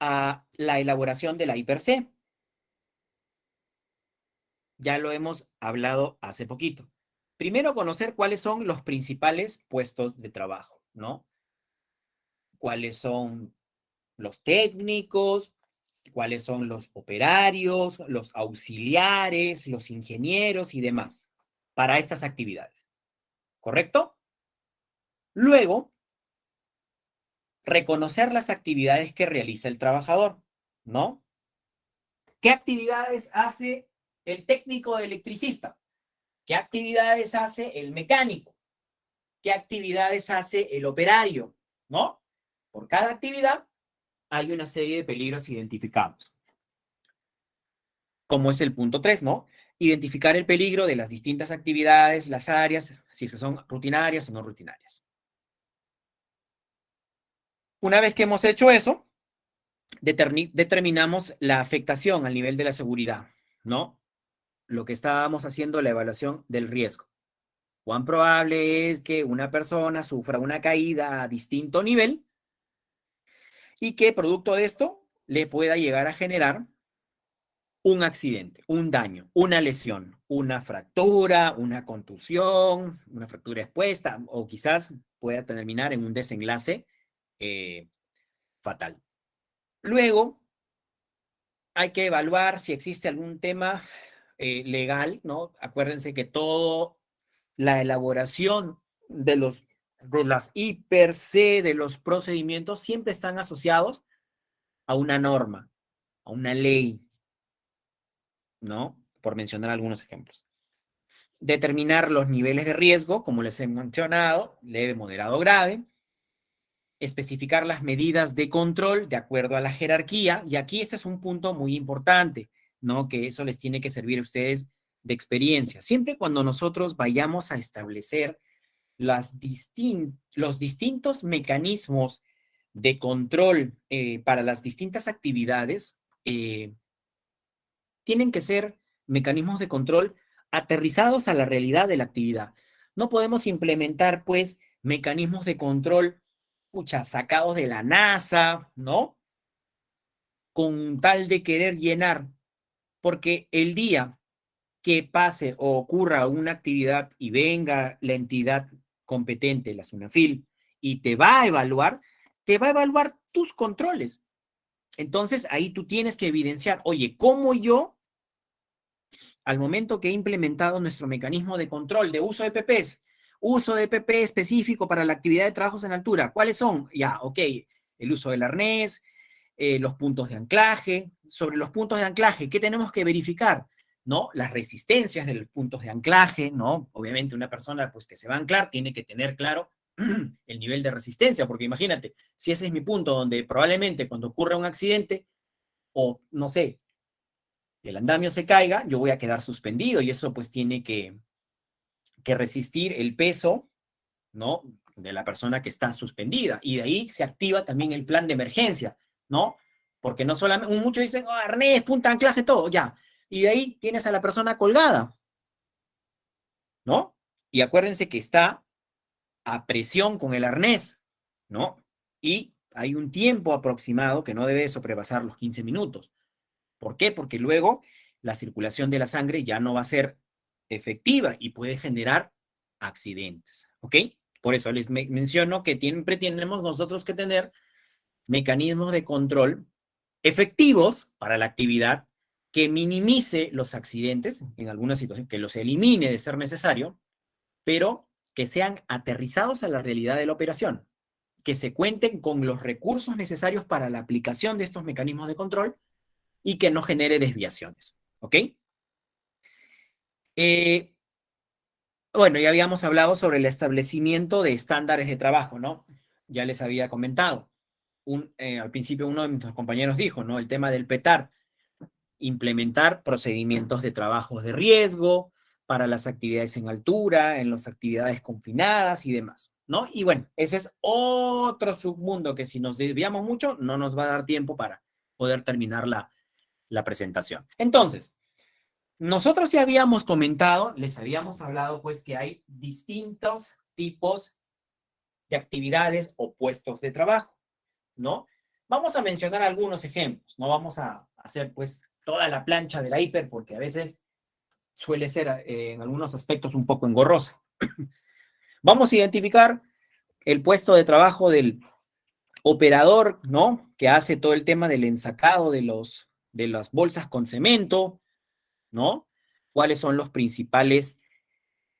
a la elaboración de la I+C? Ya lo hemos hablado hace poquito. Primero, conocer cuáles son los principales puestos de trabajo, ¿no? Cuáles son los técnicos, cuáles son los operarios, los auxiliares, los ingenieros y demás para estas actividades. ¿Correcto? Luego, reconocer las actividades que realiza el trabajador, ¿no? ¿Qué actividades hace el técnico electricista? ¿Qué actividades hace el mecánico? ¿Qué actividades hace el operario? ¿No? Por cada actividad hay una serie de peligros identificados. Como es el punto 3, ¿no? Identificar el peligro de las distintas actividades, las áreas, si son rutinarias o no rutinarias. Una vez que hemos hecho eso, determinamos la afectación al nivel de la seguridad, ¿no? Lo que estábamos haciendo, la evaluación del riesgo. ¿Cuán probable es que una persona sufra una caída a distinto nivel y que producto de esto le pueda llegar a generar un accidente, un daño, una lesión, una fractura, una contusión, una fractura expuesta o quizás pueda terminar en un desenlace fatal? Luego, hay que evaluar si existe algún tema legal, ¿no? Acuérdense que toda la elaboración de las IPRC, de los procedimientos, siempre están asociados a una norma, a una ley, ¿no? Por mencionar algunos ejemplos. Determinar los niveles de riesgo, como les he mencionado, leve, moderado, grave. Especificar las medidas de control de acuerdo a la jerarquía. Y aquí este es un punto muy importante, ¿no? Que eso les tiene que servir a ustedes de experiencia. Siempre cuando nosotros vayamos a establecer los distintos mecanismos de control para las distintas actividades, tienen que ser mecanismos de control aterrizados a la realidad de la actividad. No podemos implementar, pues, mecanismos de control, sacados de la NASA, ¿no? Con tal de querer llenar, porque el día que pase o ocurra una actividad y venga la entidad competente, la SUNAFIL, y te va a evaluar tus controles. Entonces, ahí tú tienes que evidenciar, oye, ¿cómo yo, al momento que he implementado nuestro mecanismo de control de uso de EPPs, uso de EPP específico para la actividad de trabajos en altura, ¿cuáles son? Ya, ok, el uso del arnés, los puntos de anclaje. Sobre los puntos de anclaje, ¿qué tenemos que verificar? ¿No? Las resistencias de los puntos de anclaje, ¿no? Obviamente una persona pues, que se va a anclar tiene que tener claro el nivel de resistencia, porque imagínate, si ese es mi punto donde probablemente cuando ocurra un accidente o, no sé, el andamio se caiga, yo voy a quedar suspendido y eso pues tiene que resistir el peso, ¿no? De la persona que está suspendida. Y de ahí se activa también el plan de emergencia, ¿no? Porque no solamente, muchos dicen, oh, arnés, punta, anclaje, todo, ya. Y de ahí tienes a la persona colgada, ¿no? Y acuérdense que está a presión con el arnés, ¿no? Y hay un tiempo aproximado que no debe sobrepasar los 15 minutos. ¿Por qué? Porque luego la circulación de la sangre ya no va a ser efectiva y puede generar accidentes, ¿ok? Por eso les menciono que siempre tenemos nosotros que tener mecanismos de control efectivos para la actividad que minimice los accidentes en alguna situación, que los elimine de ser necesario, pero que sean aterrizados a la realidad de la operación, que se cuenten con los recursos necesarios para la aplicación de estos mecanismos de control y que no genere desviaciones, ¿ok? Bueno, ya habíamos hablado sobre el establecimiento de estándares de trabajo, ¿no? Ya les había comentado. Al principio uno de nuestros compañeros dijo, ¿no? El tema del PETAR, implementar procedimientos de trabajos de riesgo para las actividades en altura, en las actividades confinadas y demás, ¿no? Y bueno, ese es otro submundo que si nos desviamos mucho, no nos va a dar tiempo para poder terminar la presentación. Entonces, nosotros ya habíamos comentado, les habíamos hablado pues que hay distintos tipos de actividades o puestos de trabajo, ¿no? Vamos a mencionar algunos ejemplos, no vamos a hacer pues toda la plancha de la hiper porque a veces suele ser en algunos aspectos un poco engorrosa. Vamos a identificar el puesto de trabajo del operador, ¿no? Que hace todo el tema del ensacado de las bolsas con cemento, ¿no? ¿Cuáles son los principales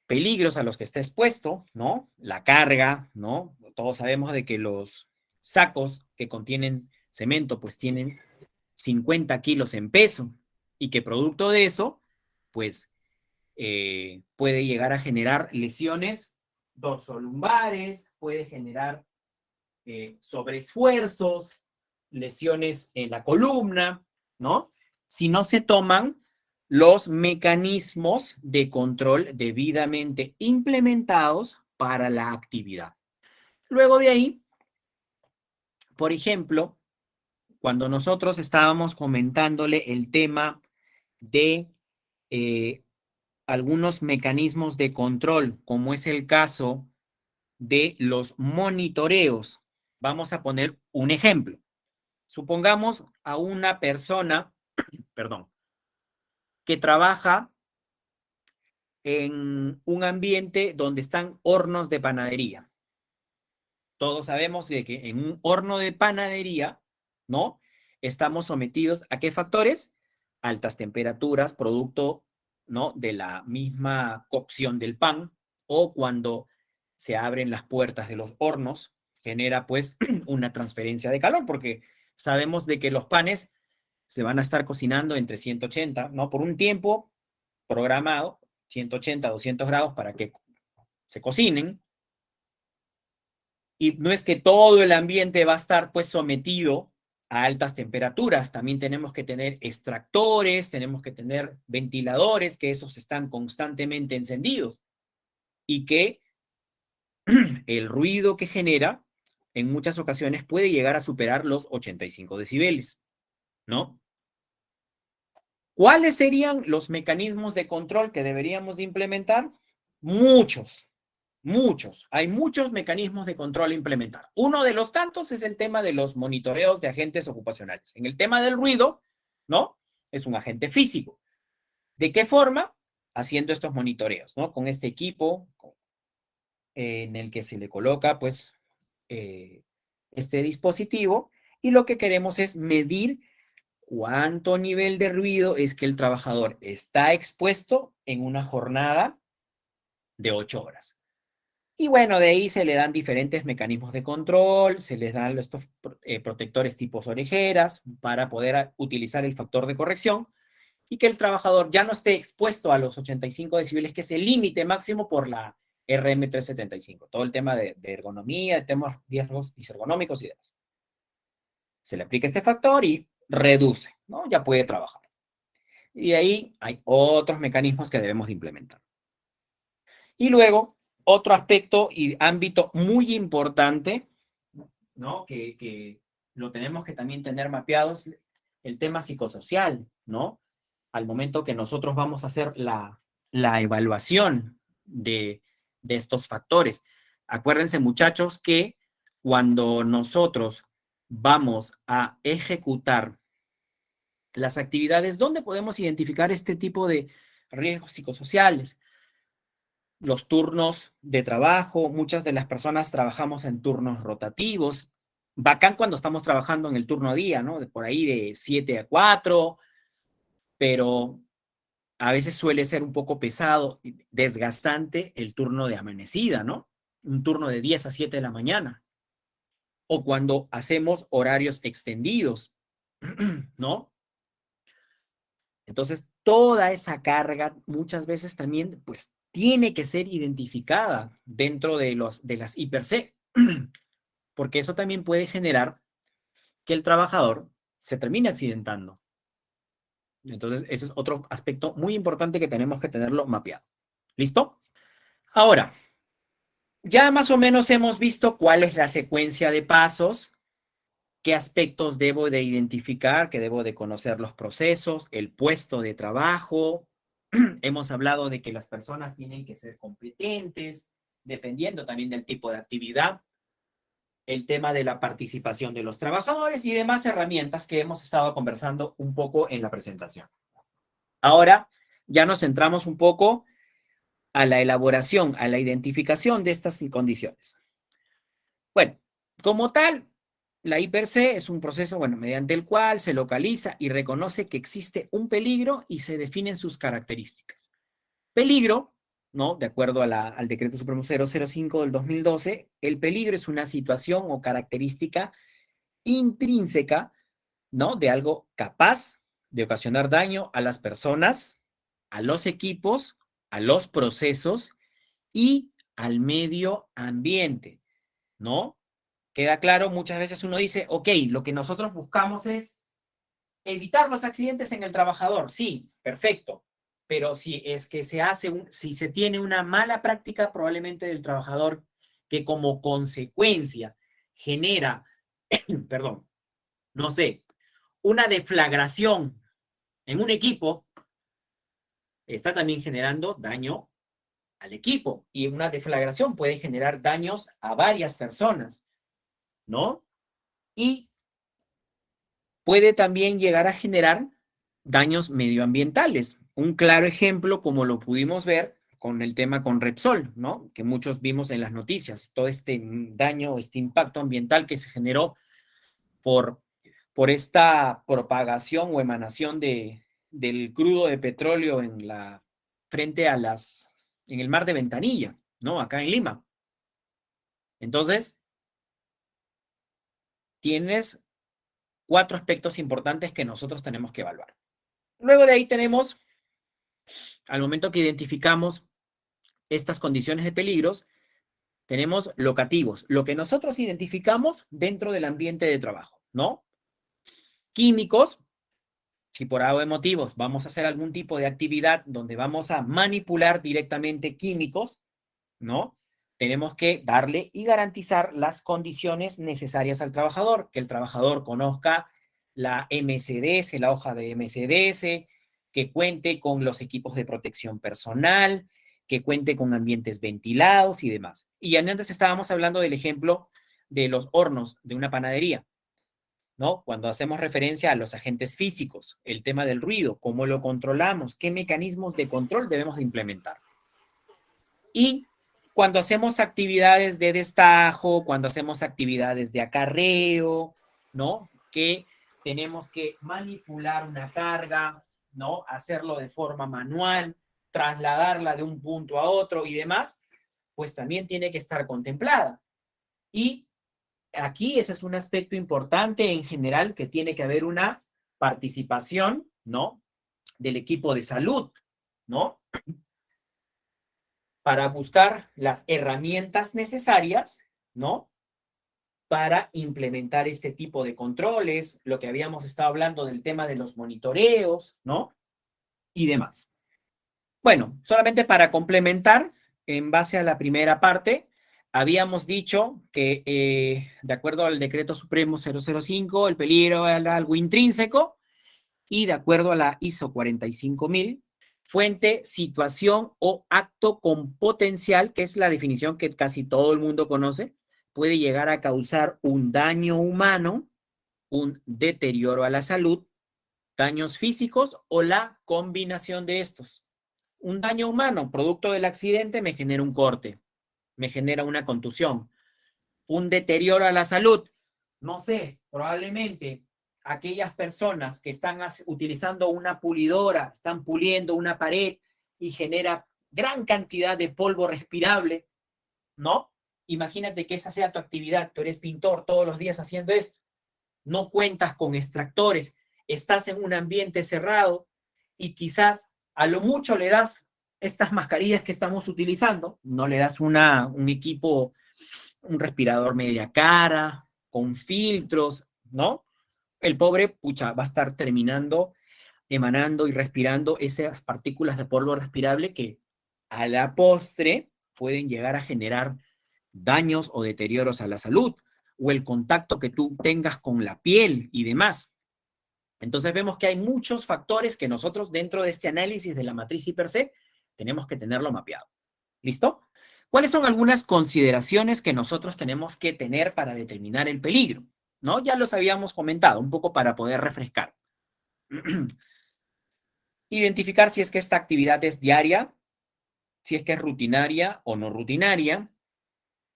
peligros a los que está expuesto, ¿no? La carga, ¿no? Todos sabemos de que los sacos que contienen cemento, pues tienen 50 kilos en peso y que producto de eso, pues puede llegar a generar lesiones dorsolumbares, puede generar sobreesfuerzos, lesiones en la columna, ¿no? Si no se toman los mecanismos de control debidamente implementados para la actividad. Luego de ahí, por ejemplo, cuando nosotros estábamos comentándole el tema de algunos mecanismos de control, como es el caso de los monitoreos. Vamos a poner un ejemplo. Supongamos a una persona, perdón, que trabaja en un ambiente donde están hornos de panadería. Todos sabemos de que en un horno de panadería, ¿no? Estamos sometidos a ¿qué factores? Altas temperaturas, producto, ¿no? De la misma cocción del pan, o cuando se abren las puertas de los hornos, genera pues una transferencia de calor, porque sabemos de que los panes se van a estar cocinando entre 180, ¿no? Por un tiempo programado, 180, 200 grados para que se cocinen. Y no es que todo el ambiente va a estar pues sometido a altas temperaturas. También tenemos que tener extractores, tenemos que tener ventiladores, que esos están constantemente encendidos. Y que el ruido que genera en muchas ocasiones puede llegar a superar los 85 decibeles, ¿no? ¿Cuáles serían los mecanismos de control que deberíamos de implementar? Muchos. Hay muchos mecanismos de control a implementar. Uno de los tantos es el tema de los monitoreos de agentes ocupacionales. En el tema del ruido, ¿no? Es un agente físico. ¿De qué forma? Haciendo estos monitoreos, ¿no? Con este equipo en el que se le coloca, pues, este dispositivo, y lo que queremos es medir cuánto nivel de ruido es que el trabajador está expuesto en una jornada de 8 horas. Y bueno, de ahí se le dan diferentes mecanismos de control, se les dan estos protectores tipos orejeras para poder utilizar el factor de corrección y que el trabajador ya no esté expuesto a los 85 decibeles, que es el límite máximo por la RM375. Todo el tema de ergonomía, de temas riesgos disergonómicos y demás. Se le aplica este factor y reduce, ¿no? Ya puede trabajar. Y ahí hay otros mecanismos que debemos de implementar. Y luego, otro aspecto y ámbito muy importante, ¿no? Que lo tenemos que también tener mapeado, es el tema psicosocial, ¿no? Al momento que nosotros vamos a hacer la evaluación de estos factores. Acuérdense, muchachos, que cuando nosotros vamos a ejecutar las actividades, ¿dónde podemos identificar este tipo de riesgos psicosociales? Los turnos de trabajo, muchas de las personas trabajamos en turnos rotativos. Bacán cuando estamos trabajando en el turno a día, ¿no? Por ahí de 7 a 4, pero a veces suele ser un poco pesado y desgastante el turno de amanecida, ¿no? Un turno de 10 a 7 de la mañana. O cuando hacemos horarios extendidos, ¿no? Entonces, toda esa carga muchas veces también, pues, tiene que ser identificada dentro de las IPRC, porque eso también puede generar que el trabajador se termine accidentando. Entonces, ese es otro aspecto muy importante que tenemos que tenerlo mapeado. ¿Listo? Ahora, ya más o menos hemos visto cuál es la secuencia de pasos, qué aspectos debo de identificar, que debo de conocer los procesos, el puesto de trabajo. Hemos hablado de que las personas tienen que ser competentes, dependiendo también del tipo de actividad, el tema de la participación de los trabajadores y demás herramientas que hemos estado conversando un poco en la presentación. Ahora ya nos centramos un poco a la elaboración, a la identificación de estas condiciones. Bueno, como tal, La I per se es un proceso, bueno, mediante el cual se localiza y reconoce que existe un peligro y se definen sus características. Peligro, ¿no? De acuerdo al Decreto Supremo 005 del 2012, el peligro es una situación o característica intrínseca, ¿no? De algo capaz de ocasionar daño a las personas, a los equipos, a los procesos y al medio ambiente, ¿no? Queda claro, muchas veces uno dice, ok, lo que nosotros buscamos es evitar los accidentes en el trabajador. Sí, perfecto. Pero si es que si se tiene una mala práctica probablemente del trabajador que como consecuencia genera, perdón, no sé, una deflagración en un equipo, está también generando daño al equipo. Y una deflagración puede generar daños a varias personas, ¿no? Y puede también llegar a generar daños medioambientales. Un claro ejemplo, como lo pudimos ver con el tema con Repsol, ¿no? Que muchos vimos en las noticias, todo este daño, este impacto ambiental que se generó por, por esta propagación o emanación del crudo de petróleo frente a en el mar de Ventanilla, ¿no? Acá en Lima. Entonces, tienes 4 aspectos importantes que nosotros tenemos que evaluar. Luego de ahí tenemos, al momento que identificamos estas condiciones de peligros, tenemos locativos, lo que nosotros identificamos dentro del ambiente de trabajo, ¿no? Químicos, si por algo de motivos vamos a hacer algún tipo de actividad donde vamos a manipular directamente químicos, ¿no? Tenemos que darle y garantizar las condiciones necesarias al trabajador, que el trabajador conozca la MCDS, la hoja de MCDS, que cuente con los equipos de protección personal, que cuente con ambientes ventilados y demás. Y antes estábamos hablando del ejemplo de los hornos de una panadería, ¿no? Cuando hacemos referencia a los agentes físicos, el tema del ruido, cómo lo controlamos, qué mecanismos de control debemos de implementar. Y cuando hacemos actividades de destajo, cuando hacemos actividades de acarreo, ¿no? Que tenemos que manipular una carga, ¿no? Hacerlo de forma manual, trasladarla de un punto a otro y demás, pues también tiene que estar contemplada. Y aquí ese es un aspecto importante en general, que tiene que haber una participación, ¿no? Del equipo de salud, ¿no? Para buscar las herramientas necesarias, ¿no? Para implementar este tipo de controles, lo que habíamos estado hablando del tema de los monitoreos, ¿no? Y demás. Bueno, solamente para complementar, en base a la primera parte, habíamos dicho que, de acuerdo al Decreto Supremo 005, el peligro era algo intrínseco, y de acuerdo a la ISO 45000, fuente, situación o acto con potencial, que es la definición que casi todo el mundo conoce, puede llegar a causar un daño humano, un deterioro a la salud, daños físicos o la combinación de estos. Un daño humano, producto del accidente, me genera un corte, me genera una contusión. Un deterioro a la salud, no sé, probablemente aquellas personas que están utilizando una pulidora, están puliendo una pared y genera gran cantidad de polvo respirable, ¿no? Imagínate que esa sea tu actividad, tú eres pintor todos los días haciendo esto, no cuentas con extractores, estás en un ambiente cerrado y quizás a lo mucho le das estas mascarillas que estamos utilizando, no le das un equipo, un respirador media cara, con filtros, ¿no? El pobre, pucha, va a estar terminando emanando y respirando esas partículas de polvo respirable que a la postre pueden llegar a generar daños o deterioros a la salud, o el contacto que tú tengas con la piel y demás. Entonces vemos que hay muchos factores que nosotros dentro de este análisis de la matriz I/C tenemos que tenerlo mapeado. ¿Listo? ¿Cuáles son algunas consideraciones que nosotros tenemos que tener para determinar el peligro? ¿No? Ya los habíamos comentado, un poco para poder refrescar. Identificar si es que esta actividad es diaria, si es que es rutinaria o no rutinaria,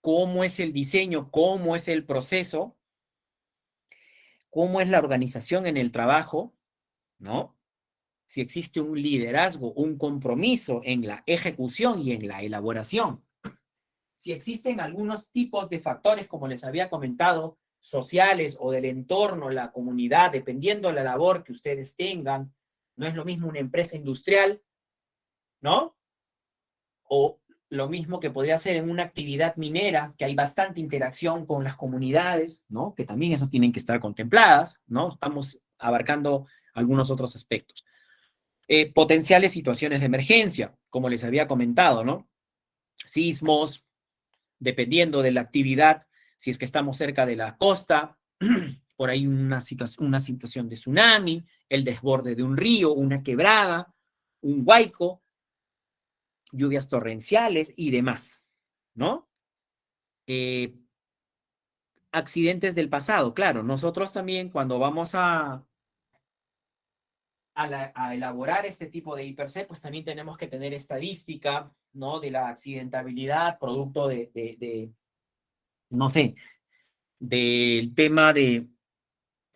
cómo es el diseño, cómo es el proceso, cómo es la organización en el trabajo, ¿no? Si existe un liderazgo, un compromiso en la ejecución y en la elaboración. Si existen algunos tipos de factores, como les había comentado, sociales o del entorno, la comunidad, dependiendo de la labor que ustedes tengan. No es lo mismo una empresa industrial, ¿no? O lo mismo que podría ser en una actividad minera, que hay bastante interacción con las comunidades, ¿no? Que también eso tienen que estar contempladas, ¿no? Estamos abarcando algunos otros aspectos. Potenciales situaciones de emergencia, como les había comentado, ¿no? Sismos, dependiendo de la actividad, si es que estamos cerca de la costa, por ahí una situación de tsunami, el desborde de un río, una quebrada, un huaico, lluvias torrenciales y demás, ¿no? Accidentes del pasado, claro, nosotros también cuando vamos a elaborar este tipo de IPRC, pues también tenemos que tener estadística, ¿no? De la accidentabilidad, producto no sé, del tema de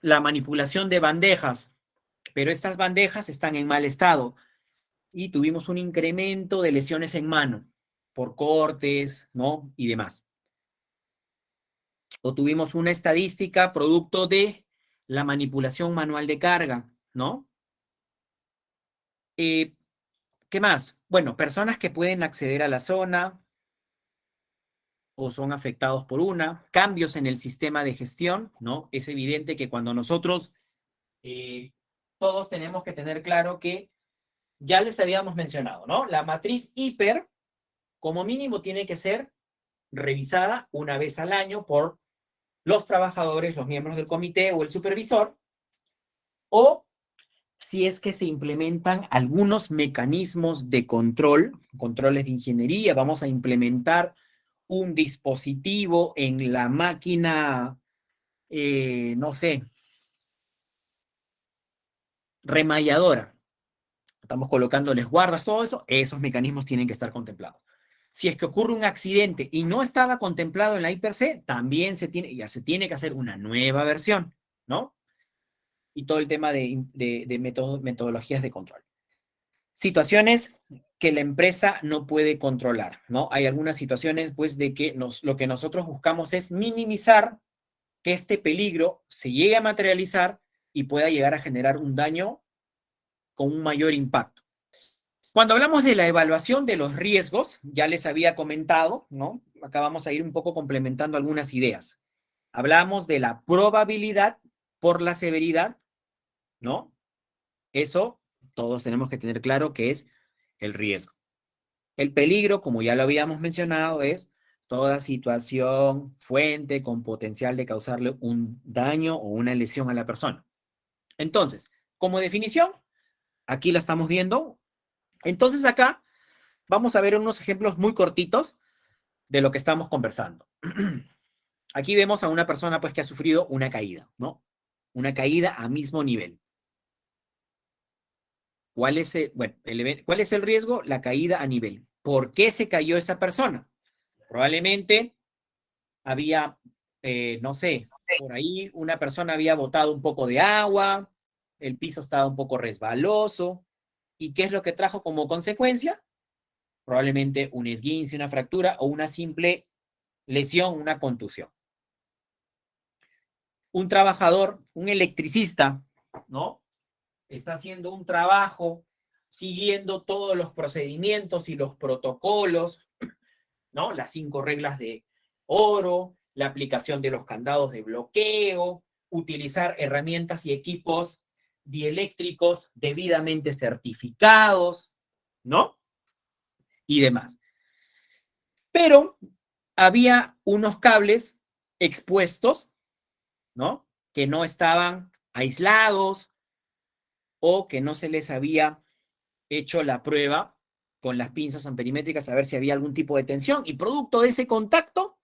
la manipulación de bandejas, pero estas bandejas están en mal estado y tuvimos un incremento de lesiones en mano por cortes, ¿no? Y demás. O tuvimos una estadística producto de la manipulación manual de carga, ¿no? ¿Qué más? Bueno, personas que pueden acceder a la zona o son afectados por cambios en el sistema de gestión, ¿no? Es evidente que cuando nosotros todos tenemos que tener claro que ya les habíamos mencionado, ¿no? La matriz hiper, como mínimo, tiene que ser revisada una vez al año por los trabajadores, los miembros del comité o el supervisor, o si es que se implementan algunos mecanismos de control, controles de ingeniería, vamos a implementar un dispositivo en la máquina, no sé, remalladora. Estamos colocándoles guardas, todo eso, esos mecanismos tienen que estar contemplados. Si es que ocurre un accidente y no estaba contemplado en la IPRC, también ya se tiene que hacer una nueva versión, ¿no? Y todo el tema de metodologías de control. Situaciones que la empresa no puede controlar, ¿no? Hay algunas situaciones, pues, de que lo que nosotros buscamos es minimizar que este peligro se llegue a materializar y pueda llegar a generar un daño con un mayor impacto. Cuando hablamos de la evaluación de los riesgos, ya les había comentado, ¿no? Acá vamos a ir un poco complementando algunas ideas. Hablamos de la probabilidad por la severidad, ¿no? Eso todos tenemos que tener claro que es el riesgo. El peligro, como ya lo habíamos mencionado, es toda situación, fuente con potencial de causarle un daño o una lesión a la persona. Entonces, como definición, aquí la estamos viendo. Entonces acá vamos a ver unos ejemplos muy cortitos de lo que estamos conversando. Aquí vemos a una persona pues que ha sufrido una caída, ¿no? Una caída a mismo nivel. ¿Cuál es ¿cuál es el riesgo? La caída a nivel. ¿Por qué se cayó esa persona? Probablemente había, no sé, por ahí una persona había botado un poco de agua, el piso estaba un poco resbaloso. ¿Y qué es lo que trajo como consecuencia? Probablemente un esguince, una fractura o una simple lesión, una contusión. Un trabajador, un electricista, ¿no? Está haciendo un trabajo siguiendo todos los procedimientos y los protocolos, ¿no? Las 5 reglas de oro, la aplicación de los candados de bloqueo, utilizar herramientas y equipos dieléctricos debidamente certificados, ¿no? Y demás. Pero había unos cables expuestos, ¿no? Que no estaban aislados o que no se les había hecho la prueba con las pinzas amperimétricas a ver si había algún tipo de tensión y producto de ese contacto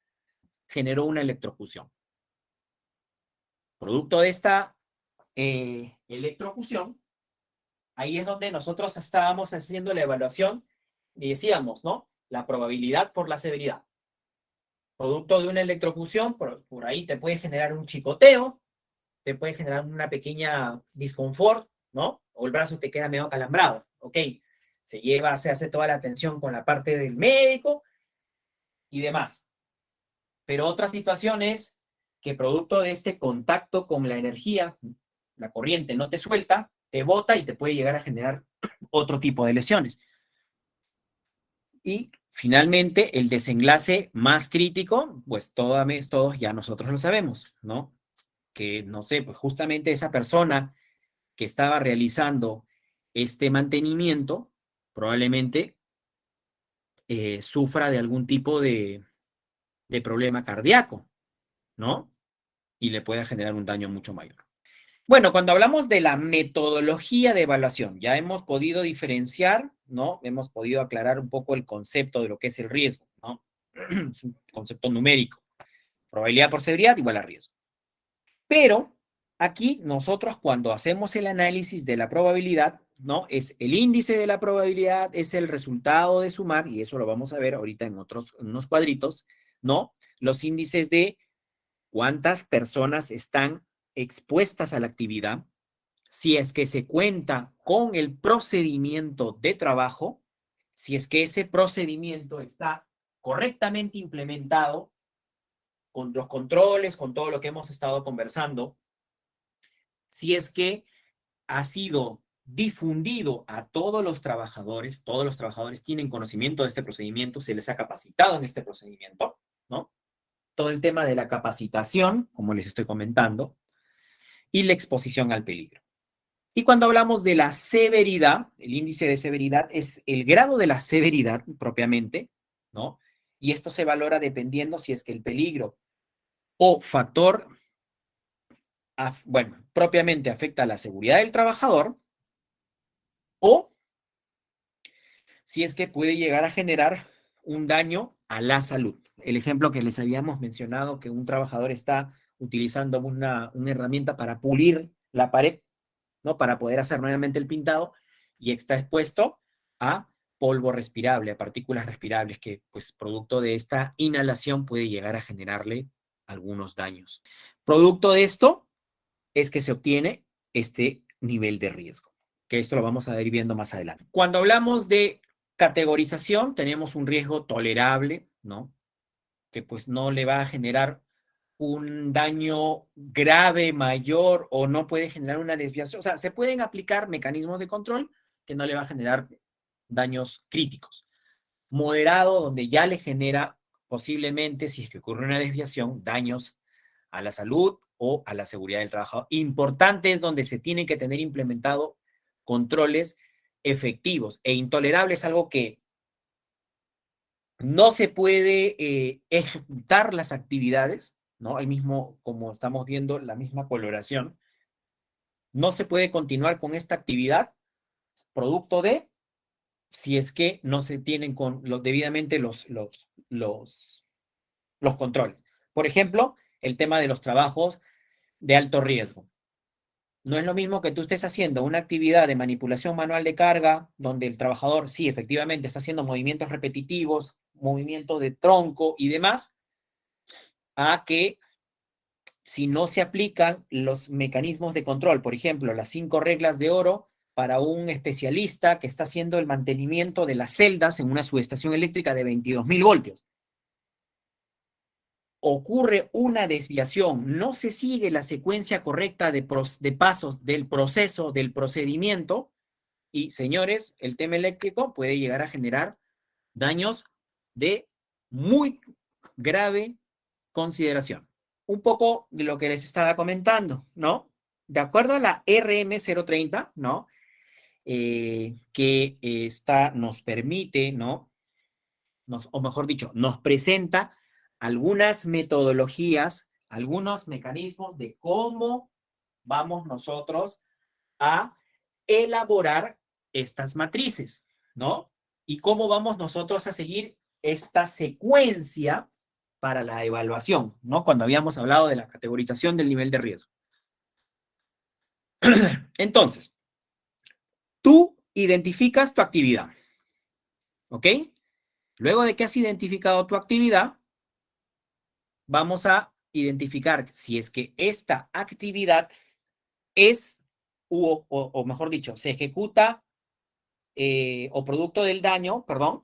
generó una electrocución. Producto de esta electrocución, ahí es donde nosotros estábamos haciendo la evaluación y decíamos, ¿no? La probabilidad por la severidad. Producto de una electrocución, por ahí te puede generar un chicoteo, te puede generar una pequeña disconfort, ¿no? O el brazo te queda medio acalambrado, ¿ok? Se hace toda la atención con la parte del médico y demás. Pero otra situación es que producto de este contacto con la energía, la corriente no te suelta, te bota y te puede llegar a generar otro tipo de lesiones. Y finalmente, el desenlace más crítico, pues todos ya nosotros lo sabemos, ¿no? Que, no sé, pues justamente esa persona que estaba realizando este mantenimiento probablemente sufra de algún tipo de problema cardíaco, ¿no? Y le pueda generar un daño mucho mayor. Bueno, cuando hablamos de la metodología de evaluación, ya hemos podido diferenciar, ¿no? Hemos podido aclarar un poco el concepto de lo que es el riesgo, ¿no? Es un concepto numérico. Probabilidad por severidad igual a riesgo. Pero aquí nosotros cuando hacemos el análisis de la probabilidad, ¿no? Es el índice de la probabilidad, es el resultado de sumar, y eso lo vamos a ver ahorita en unos cuadritos, ¿no? Los índices de cuántas personas están expuestas a la actividad, si es que se cuenta con el procedimiento de trabajo, si es que ese procedimiento está correctamente implementado con los controles, con todo lo que hemos estado conversando, si es que ha sido difundido a todos los trabajadores tienen conocimiento de este procedimiento, se les ha capacitado en este procedimiento, ¿no? Todo el tema de la capacitación, como les estoy comentando, y la exposición al peligro. Y cuando hablamos de la severidad, el índice de severidad es el grado de la severidad propiamente, ¿no? Y esto se valora dependiendo si es que el peligro o factor, bueno, propiamente afecta a la seguridad del trabajador o si es que puede llegar a generar un daño a la salud. El ejemplo que les habíamos mencionado, que un trabajador está utilizando una herramienta para pulir la pared, ¿no? Para poder hacer nuevamente el pintado y está expuesto a polvo respirable, a partículas respirables que, pues, producto de esta inhalación puede llegar a generarle algunos daños. Producto de esto es que se obtiene este nivel de riesgo, que esto lo vamos a ir viendo más adelante. Cuando hablamos de categorización, tenemos un riesgo tolerable, ¿no? Que pues no le va a generar un daño grave, mayor, o no puede generar una desviación. O sea, se pueden aplicar mecanismos de control que no le va a generar daños críticos. Moderado, donde ya le genera posiblemente, si es que ocurre una desviación, daños a la salud o a la seguridad del trabajador. Importante es donde se tienen que tener implementado controles efectivos. E intolerable es algo que no se puede ejecutar las actividades, ¿no? El mismo, como estamos viendo, la misma coloración. No se puede continuar con esta actividad producto de si es que no se tienen debidamente los controles. Por ejemplo, el tema de los trabajos de alto riesgo. No es lo mismo que tú estés haciendo una actividad de manipulación manual de carga, donde el trabajador, sí, efectivamente, está haciendo movimientos repetitivos, movimientos de tronco y demás, a que si no se aplican los mecanismos de control, por ejemplo, las 5 reglas de oro para un especialista que está haciendo el mantenimiento de las celdas en una subestación eléctrica de 22.000 voltios. Ocurre una desviación, no se sigue la secuencia correcta de pasos del proceso, del procedimiento, y señores, el tema eléctrico puede llegar a generar daños de muy grave consideración. Un poco de lo que les estaba comentando, ¿no? De acuerdo a la RM030, ¿no? Que nos permite, ¿no? O mejor dicho, nos presenta algunas metodologías, algunos mecanismos de cómo vamos nosotros a elaborar estas matrices, ¿no? Y cómo vamos nosotros a seguir esta secuencia para la evaluación, ¿no? Cuando habíamos hablado de la categorización del nivel de riesgo. Entonces, tú identificas tu actividad, ¿ok? Luego de que has identificado tu actividad, vamos a identificar si es que esta actividad es, o mejor dicho, se ejecuta o producto del daño, perdón,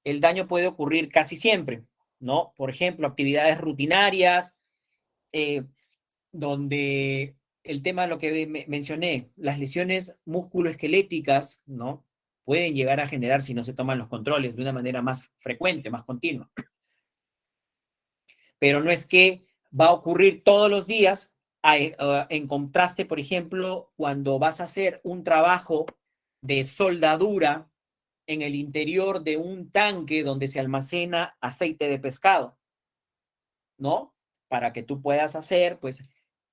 el daño puede ocurrir casi siempre, ¿no? Por ejemplo, actividades rutinarias, donde el tema de lo que mencioné, las lesiones musculoesqueléticas, ¿no? Pueden llegar a generar, si no se toman los controles, de una manera más frecuente, más continua. Pero no es que va a ocurrir todos los días, en contraste, por ejemplo, cuando vas a hacer un trabajo de soldadura en el interior de un tanque donde se almacena aceite de pescado, ¿no? Para que tú puedas hacer, pues,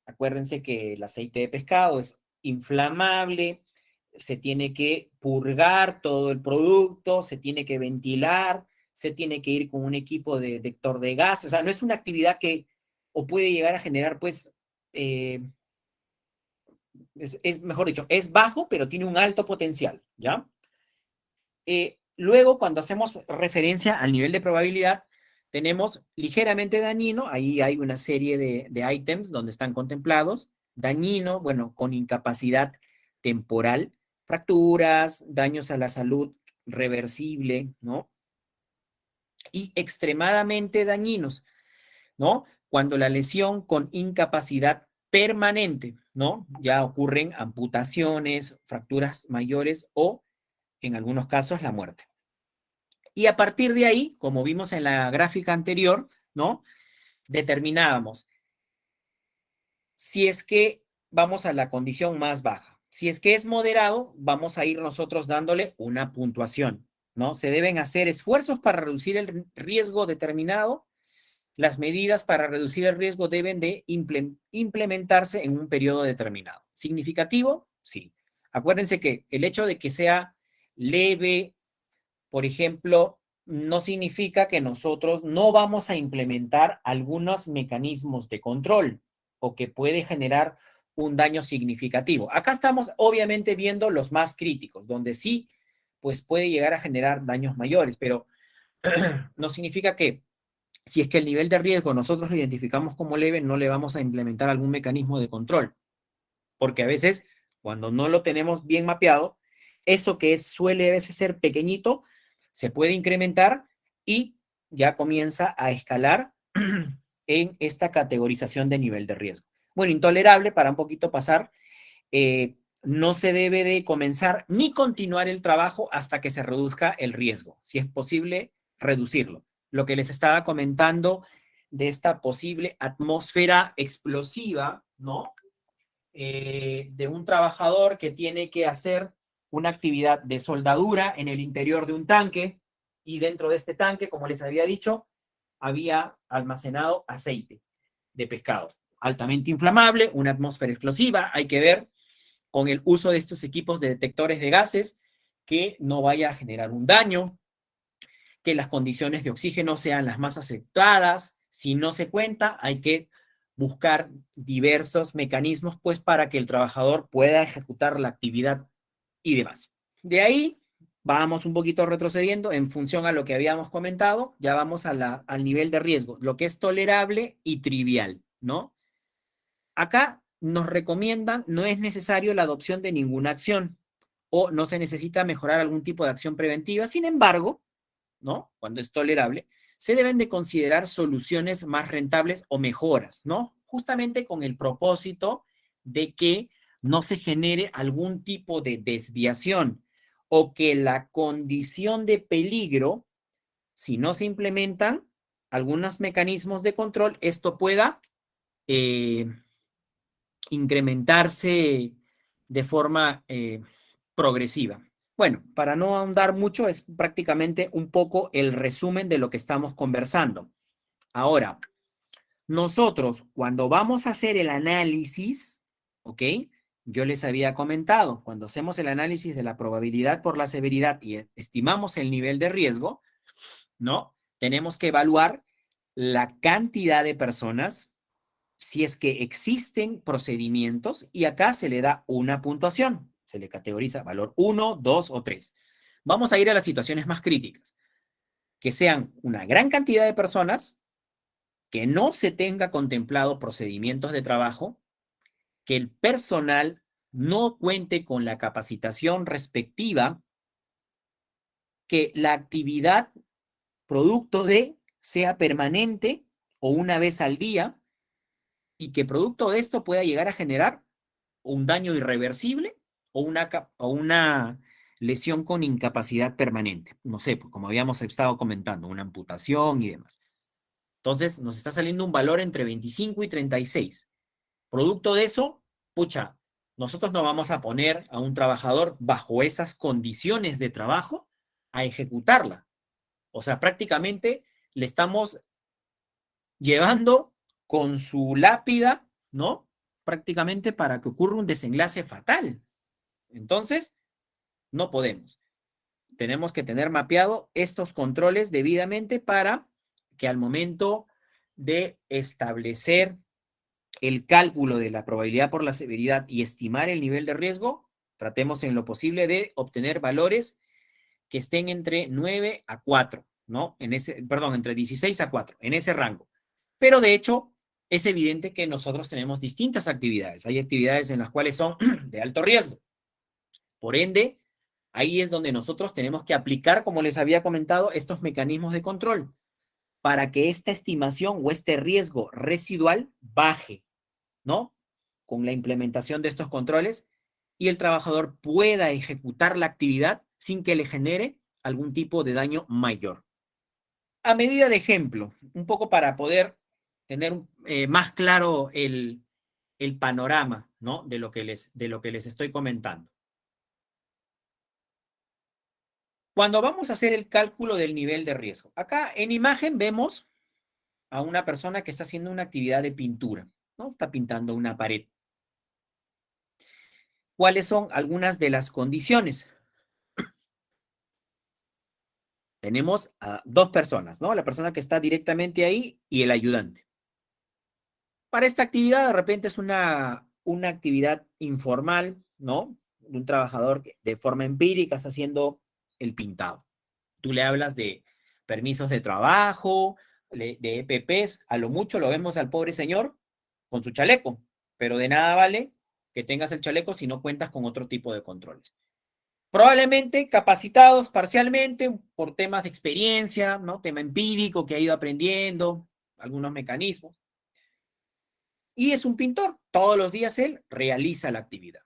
acuérdense que el aceite de pescado es inflamable, se tiene que purgar todo el producto, se tiene que ventilar, se tiene que ir con un equipo de detector de gas, o sea, no es una actividad que o puede llegar a generar, pues, mejor dicho, es bajo, pero tiene un alto potencial, ¿ya? Luego, cuando hacemos referencia al nivel de probabilidad, tenemos ligeramente dañino, ahí hay una serie de ítems donde están contemplados. Dañino, bueno, con incapacidad temporal, fracturas, daños a la salud reversible, ¿no? Y extremadamente dañinos, ¿no? Cuando la lesión con incapacidad permanente, ¿no? Ya ocurren amputaciones, fracturas mayores o, en algunos casos, la muerte. Y a partir de ahí, como vimos en la gráfica anterior, ¿no? Determinábamos si es que vamos a la condición más baja. Si es que es moderado, vamos a ir nosotros dándole una puntuación, ¿no? Se deben hacer esfuerzos para reducir el riesgo determinado. Las medidas para reducir el riesgo deben de implementarse en un periodo determinado. ¿Significativo? Sí. Acuérdense que el hecho de que sea leve, por ejemplo, no significa que nosotros no vamos a implementar algunos mecanismos de control o que puede generar un daño significativo. Acá estamos obviamente viendo los más críticos, donde sí, pues puede llegar a generar daños mayores, pero no significa que si es que el nivel de riesgo nosotros lo identificamos como leve, no le vamos a implementar algún mecanismo de control, porque a veces cuando no lo tenemos bien mapeado, eso que suele a veces ser pequeñito, se puede incrementar y ya comienza a escalar en esta categorización de nivel de riesgo. Bueno, intolerable, para un poquito pasar, no se debe de comenzar ni continuar el trabajo hasta que se reduzca el riesgo. Si es posible, reducirlo. Lo que les estaba comentando de esta posible atmósfera explosiva, ¿no? De un trabajador que tiene que hacer una actividad de soldadura en el interior de un tanque y dentro de este tanque, como les había dicho, había almacenado aceite de pescado altamente inflamable, una atmósfera explosiva. Hay que ver con el uso de estos equipos de detectores de gases que no vaya a generar un daño, que las condiciones de oxígeno sean las más aceptadas. Si no se cuenta, hay que buscar diversos mecanismos, pues, para que el trabajador pueda ejecutar la actividad y demás. De ahí, vamos un poquito retrocediendo en función a lo que habíamos comentado, ya vamos al nivel de riesgo, lo que es tolerable y trivial, ¿no? Acá nos recomiendan, no es necesario la adopción de ninguna acción o no se necesita mejorar algún tipo de acción preventiva. Sin embargo, ¿no? Cuando es tolerable, se deben de considerar soluciones más rentables o mejoras, ¿no? Justamente con el propósito de que no se genere algún tipo de desviación o que la condición de peligro, si no se implementan algunos mecanismos de control, esto pueda incrementarse de forma progresiva. Bueno, para no ahondar mucho, es prácticamente un poco el resumen de lo que estamos conversando. Ahora, nosotros cuando vamos a hacer el análisis, ¿ok? Yo les había comentado, cuando hacemos el análisis de la probabilidad por la severidad y estimamos el nivel de riesgo, ¿no? Tenemos que evaluar la cantidad de personas, si es que existen procedimientos y acá se le da una puntuación. Se le categoriza valor 1, 2 o 3. Vamos a ir a las situaciones más críticas. Que sean una gran cantidad de personas que no se tenga contemplado procedimientos de trabajo, que el personal no cuente con la capacitación respectiva, que la actividad producto de sea permanente o una vez al día y que producto de esto pueda llegar a generar un daño irreversible o una lesión con incapacidad permanente. No sé, pues, como habíamos estado comentando, una amputación y demás. Entonces, nos está saliendo un valor entre 25 y 36. Producto de eso, pucha, nosotros no vamos a poner a un trabajador bajo esas condiciones de trabajo a ejecutarla. O sea, prácticamente le estamos llevando con su lápida, ¿no? Prácticamente para que ocurra un desenlace fatal. Entonces, no podemos. Tenemos que tener mapeado estos controles debidamente para que al momento de establecer el cálculo de la probabilidad por la severidad y estimar el nivel de riesgo, tratemos en lo posible de obtener valores que estén entre 9 a 4, ¿no? Entre 16 a 4, en ese rango. Pero de hecho, es evidente que nosotros tenemos distintas actividades. Hay actividades en las cuales son de alto riesgo. Por ende, ahí es donde nosotros tenemos que aplicar, como les había comentado, estos mecanismos de control para que esta estimación o este riesgo residual baje, ¿no? Con la implementación de estos controles y el trabajador pueda ejecutar la actividad sin que le genere algún tipo de daño mayor. A medida de ejemplo, un poco para poder tener más claro el panorama, ¿no? De lo que les estoy comentando. Cuando vamos a hacer el cálculo del nivel de riesgo, acá en imagen vemos a una persona que está haciendo una actividad de pintura, ¿no? Está pintando una pared. ¿Cuáles son algunas de las condiciones? Tenemos a dos personas, ¿no? La persona que está directamente ahí y el ayudante. Para esta actividad, de repente es una actividad informal, ¿no? Un trabajador que de forma empírica está haciendo el pintado. Tú le hablas de permisos de trabajo, de EPPs, a lo mucho lo vemos al pobre señor con su chaleco, pero de nada vale que tengas el chaleco si no cuentas con otro tipo de controles. Probablemente capacitados parcialmente por temas de experiencia, ¿no? Tema empírico que ha ido aprendiendo, algunos mecanismos. Y es un pintor. Todos los días él realiza la actividad.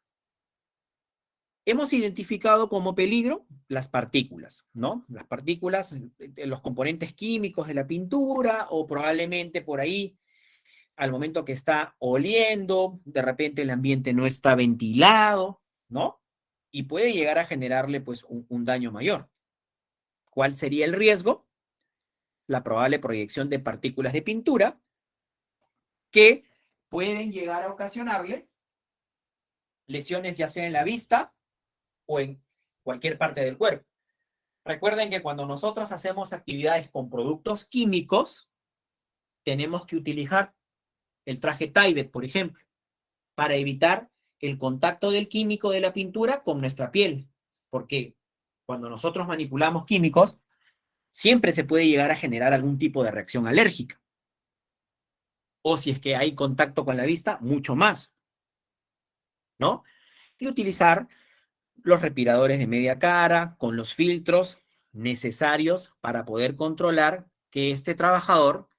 Hemos identificado como peligro las partículas, ¿no? Las partículas, los componentes químicos de la pintura o probablemente por ahí, al momento que está oliendo, de repente el ambiente no está ventilado, ¿no? Y puede llegar a generarle pues un daño mayor. ¿Cuál sería el riesgo? La probable proyección de partículas de pintura que pueden llegar a ocasionarle lesiones ya sea en la vista o en cualquier parte del cuerpo. Recuerden que cuando nosotros hacemos actividades con productos químicos, tenemos que utilizar el traje Tyvek, por ejemplo, para evitar el contacto del químico de la pintura con nuestra piel, porque cuando nosotros manipulamos químicos, siempre se puede llegar a generar algún tipo de reacción alérgica. O si es que hay contacto con la vista, mucho más, ¿no? Y utilizar los respiradores de media cara con los filtros necesarios para poder controlar que este trabajador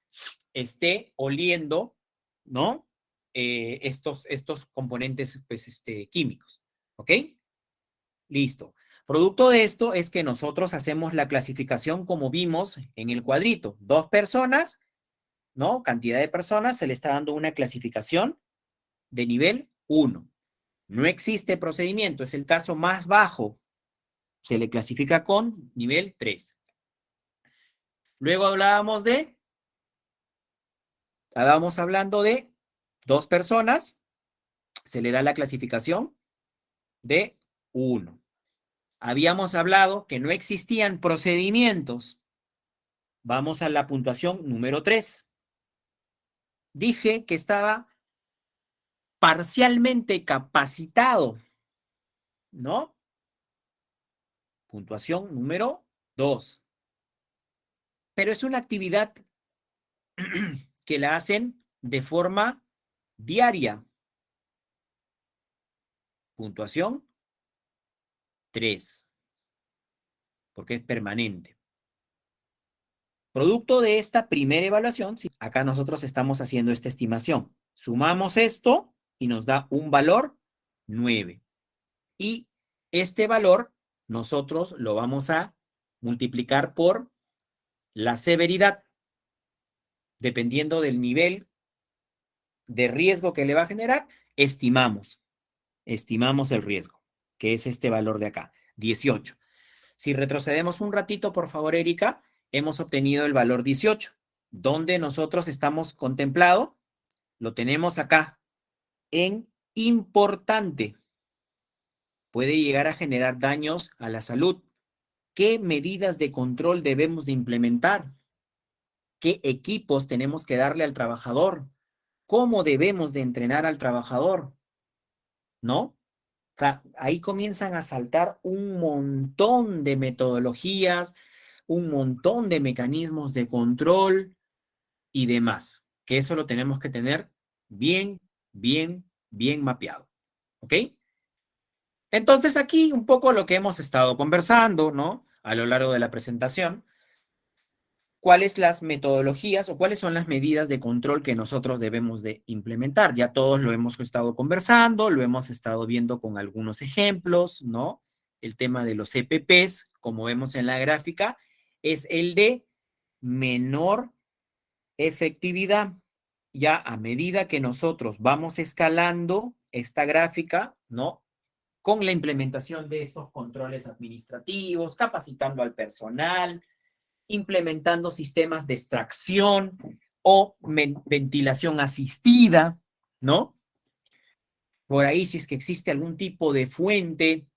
esté oliendo, ¿no? Estos componentes pues, químicos, ¿ok? Listo. Producto de esto es que nosotros hacemos la clasificación como vimos en el cuadrito. 2 personas, ¿no? Cantidad de personas, se le está dando una clasificación de nivel 1. No existe procedimiento, es el caso más bajo. Se le clasifica con nivel 3. Luego estábamos hablando de 2 personas, se le da la clasificación de 1. Habíamos hablado que no existían procedimientos. Vamos a la puntuación número 3. Dije que estaba parcialmente capacitado, ¿no? Puntuación número 2. Pero es una actividad que la hacen de forma diaria. Puntuación 3, porque es permanente. Producto de esta primera evaluación, sí, acá nosotros estamos haciendo esta estimación. Sumamos esto y nos da un valor 9. Y este valor nosotros lo vamos a multiplicar por la severidad, dependiendo del nivel de riesgo que le va a generar, estimamos el riesgo, que es este valor de acá, 18. Si retrocedemos un ratito, por favor, Erika, hemos obtenido el valor 18. ¿Dónde nosotros estamos contemplado? Lo tenemos acá, en importante. Puede llegar a generar daños a la salud. ¿Qué medidas de control debemos de implementar? ¿Qué equipos tenemos que darle al trabajador? ¿Cómo debemos de entrenar al trabajador? ¿No? O sea, ahí comienzan a saltar un montón de metodologías, un montón de mecanismos de control y demás, que eso lo tenemos que tener bien, bien, bien mapeado. ¿Ok? Entonces aquí un poco lo que hemos estado conversando, ¿no? A lo largo de la presentación, cuáles las metodologías o cuáles son las medidas de control que nosotros debemos de implementar. Ya todos lo hemos estado conversando, lo hemos estado viendo con algunos ejemplos, ¿no? El tema de los EPPs, como vemos en la gráfica, es el de menor efectividad. Ya a medida que nosotros vamos escalando esta gráfica, ¿no? Con la implementación de estos controles administrativos, capacitando al personal, implementando sistemas de extracción o ventilación asistida, ¿no? Por ahí, si es que existe algún tipo de fuente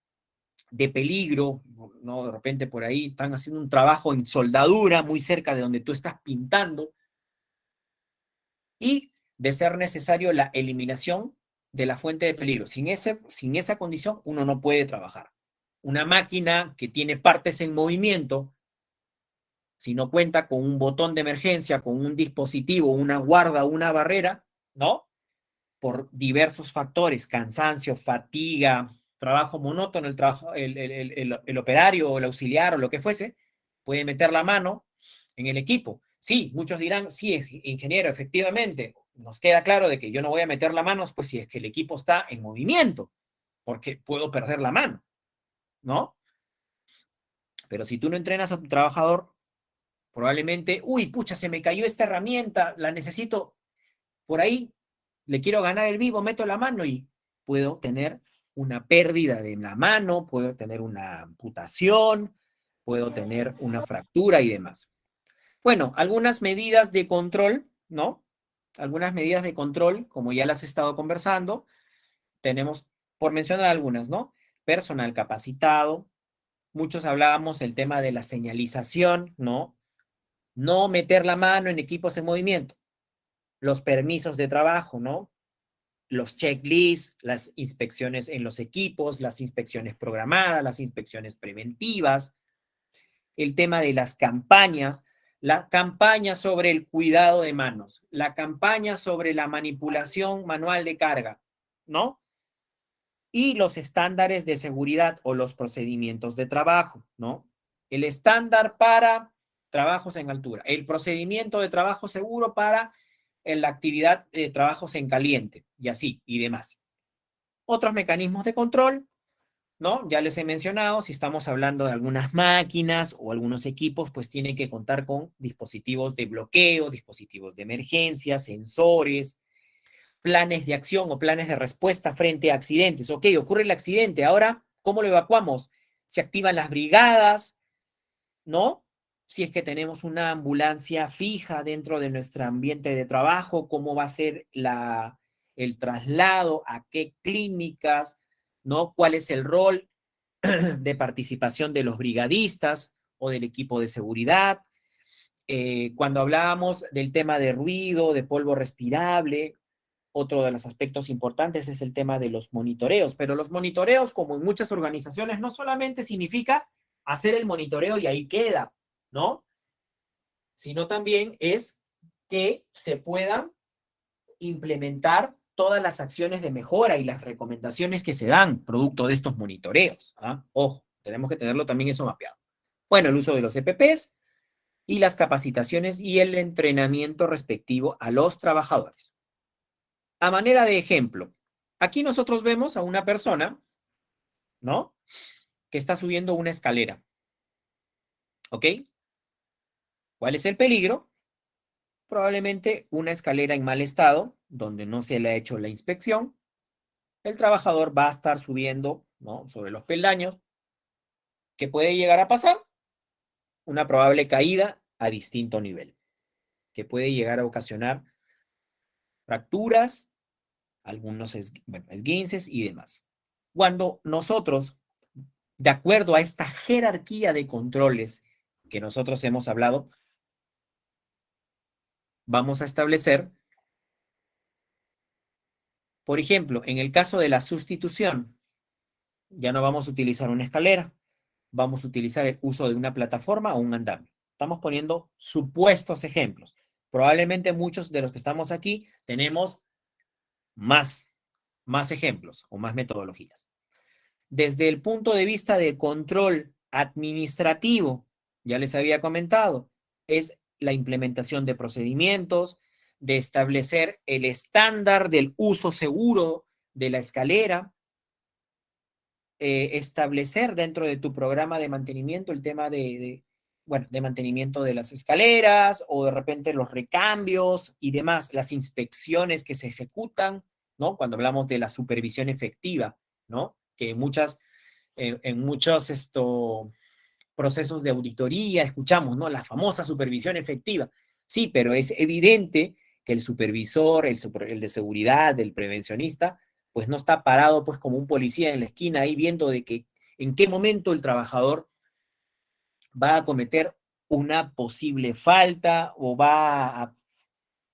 de peligro, ¿no? De repente por ahí están haciendo un trabajo en soldadura muy cerca de donde tú estás pintando, y de ser necesario la eliminación de la fuente de peligro. Sin esa condición, uno no puede trabajar. Una máquina que tiene partes en movimiento, si no cuenta con un botón de emergencia, con un dispositivo, una guarda, una barrera, ¿no? Por diversos factores, cansancio, fatiga, trabajo monótono, el operario o el auxiliar o lo que fuese, puede meter la mano en el equipo. Sí, muchos dirán, sí, ingeniero, efectivamente, nos queda claro de que yo no voy a meter la mano, pues si es que el equipo está en movimiento, porque puedo perder la mano, ¿no? Pero si tú no entrenas a tu trabajador, probablemente, uy, pucha, se me cayó esta herramienta, la necesito por ahí, le quiero ganar el vivo, meto la mano y puedo tener una pérdida de la mano, puedo tener una amputación, puedo tener una fractura y demás. Bueno, algunas medidas de control, ¿no? Algunas medidas de control, como ya las he estado conversando, tenemos, por mencionar algunas, ¿no? Personal capacitado, muchos hablábamos del tema de la señalización, ¿no? No meter la mano en equipos en movimiento. Los permisos de trabajo, ¿no? Los checklists, las inspecciones en los equipos, las inspecciones programadas, las inspecciones preventivas, el tema de las campañas, la campaña sobre el cuidado de manos, la campaña sobre la manipulación manual de carga, ¿no? Y los estándares de seguridad o los procedimientos de trabajo, ¿no? El estándar para trabajos en altura, el procedimiento de trabajo seguro para la actividad de trabajos en caliente, y así, y demás. Otros mecanismos de control, ¿no? Ya les he mencionado, si estamos hablando de algunas máquinas o algunos equipos, pues tienen que contar con dispositivos de bloqueo, dispositivos de emergencia, sensores, planes de acción o planes de respuesta frente a accidentes. Ok, ocurre el accidente, ahora, ¿cómo lo evacuamos? Se activan las brigadas, ¿no? Si es que tenemos una ambulancia fija dentro de nuestro ambiente de trabajo, ¿cómo va a ser el traslado? ¿A qué clínicas? ¿No? ¿Cuál es el rol de participación de los brigadistas o del equipo de seguridad? Cuando hablábamos del tema de ruido, de polvo respirable, otro de los aspectos importantes es el tema de los monitoreos, pero los monitoreos, como en muchas organizaciones, no solamente significa hacer el monitoreo y ahí queda, ¿no? Sino también es que se puedan implementar todas las acciones de mejora y las recomendaciones que se dan producto de estos monitoreos. ¿Ah? Ojo, tenemos que tenerlo también eso mapeado. Bueno, el uso de los EPPs y las capacitaciones y el entrenamiento respectivo a los trabajadores. A manera de ejemplo, aquí nosotros vemos a una persona, ¿no? Que está subiendo una escalera. ¿Ok? ¿Cuál es el peligro? Probablemente una escalera en mal estado, donde no se le ha hecho la inspección. El trabajador va a estar subiendo, ¿no? Sobre los peldaños. ¿Qué puede llegar a pasar? Una probable caída a distinto nivel, que puede llegar a ocasionar fracturas, algunos esguinces y demás. Cuando nosotros, de acuerdo a esta jerarquía de controles que nosotros hemos hablado, vamos a establecer, por ejemplo, en el caso de la sustitución, ya no vamos a utilizar una escalera, vamos a utilizar el uso de una plataforma o un andamio. Estamos poniendo supuestos ejemplos. Probablemente muchos de los que estamos aquí tenemos más ejemplos o más metodologías. Desde el punto de vista de control administrativo, ya les había comentado, es la implementación de procedimientos, de establecer el estándar del uso seguro de la escalera, establecer dentro de tu programa de mantenimiento el tema de mantenimiento de las escaleras o de repente los recambios y demás, las inspecciones que se ejecutan, ¿no? Cuando hablamos de la supervisión efectiva, ¿no? Que en muchos procesos de auditoría escuchamos, ¿no? La famosa supervisión efectiva. Sí, pero es evidente que el supervisor, el de seguridad, el prevencionista, pues no está parado pues como un policía en la esquina ahí viendo de que en qué momento el trabajador va a cometer una posible falta o va a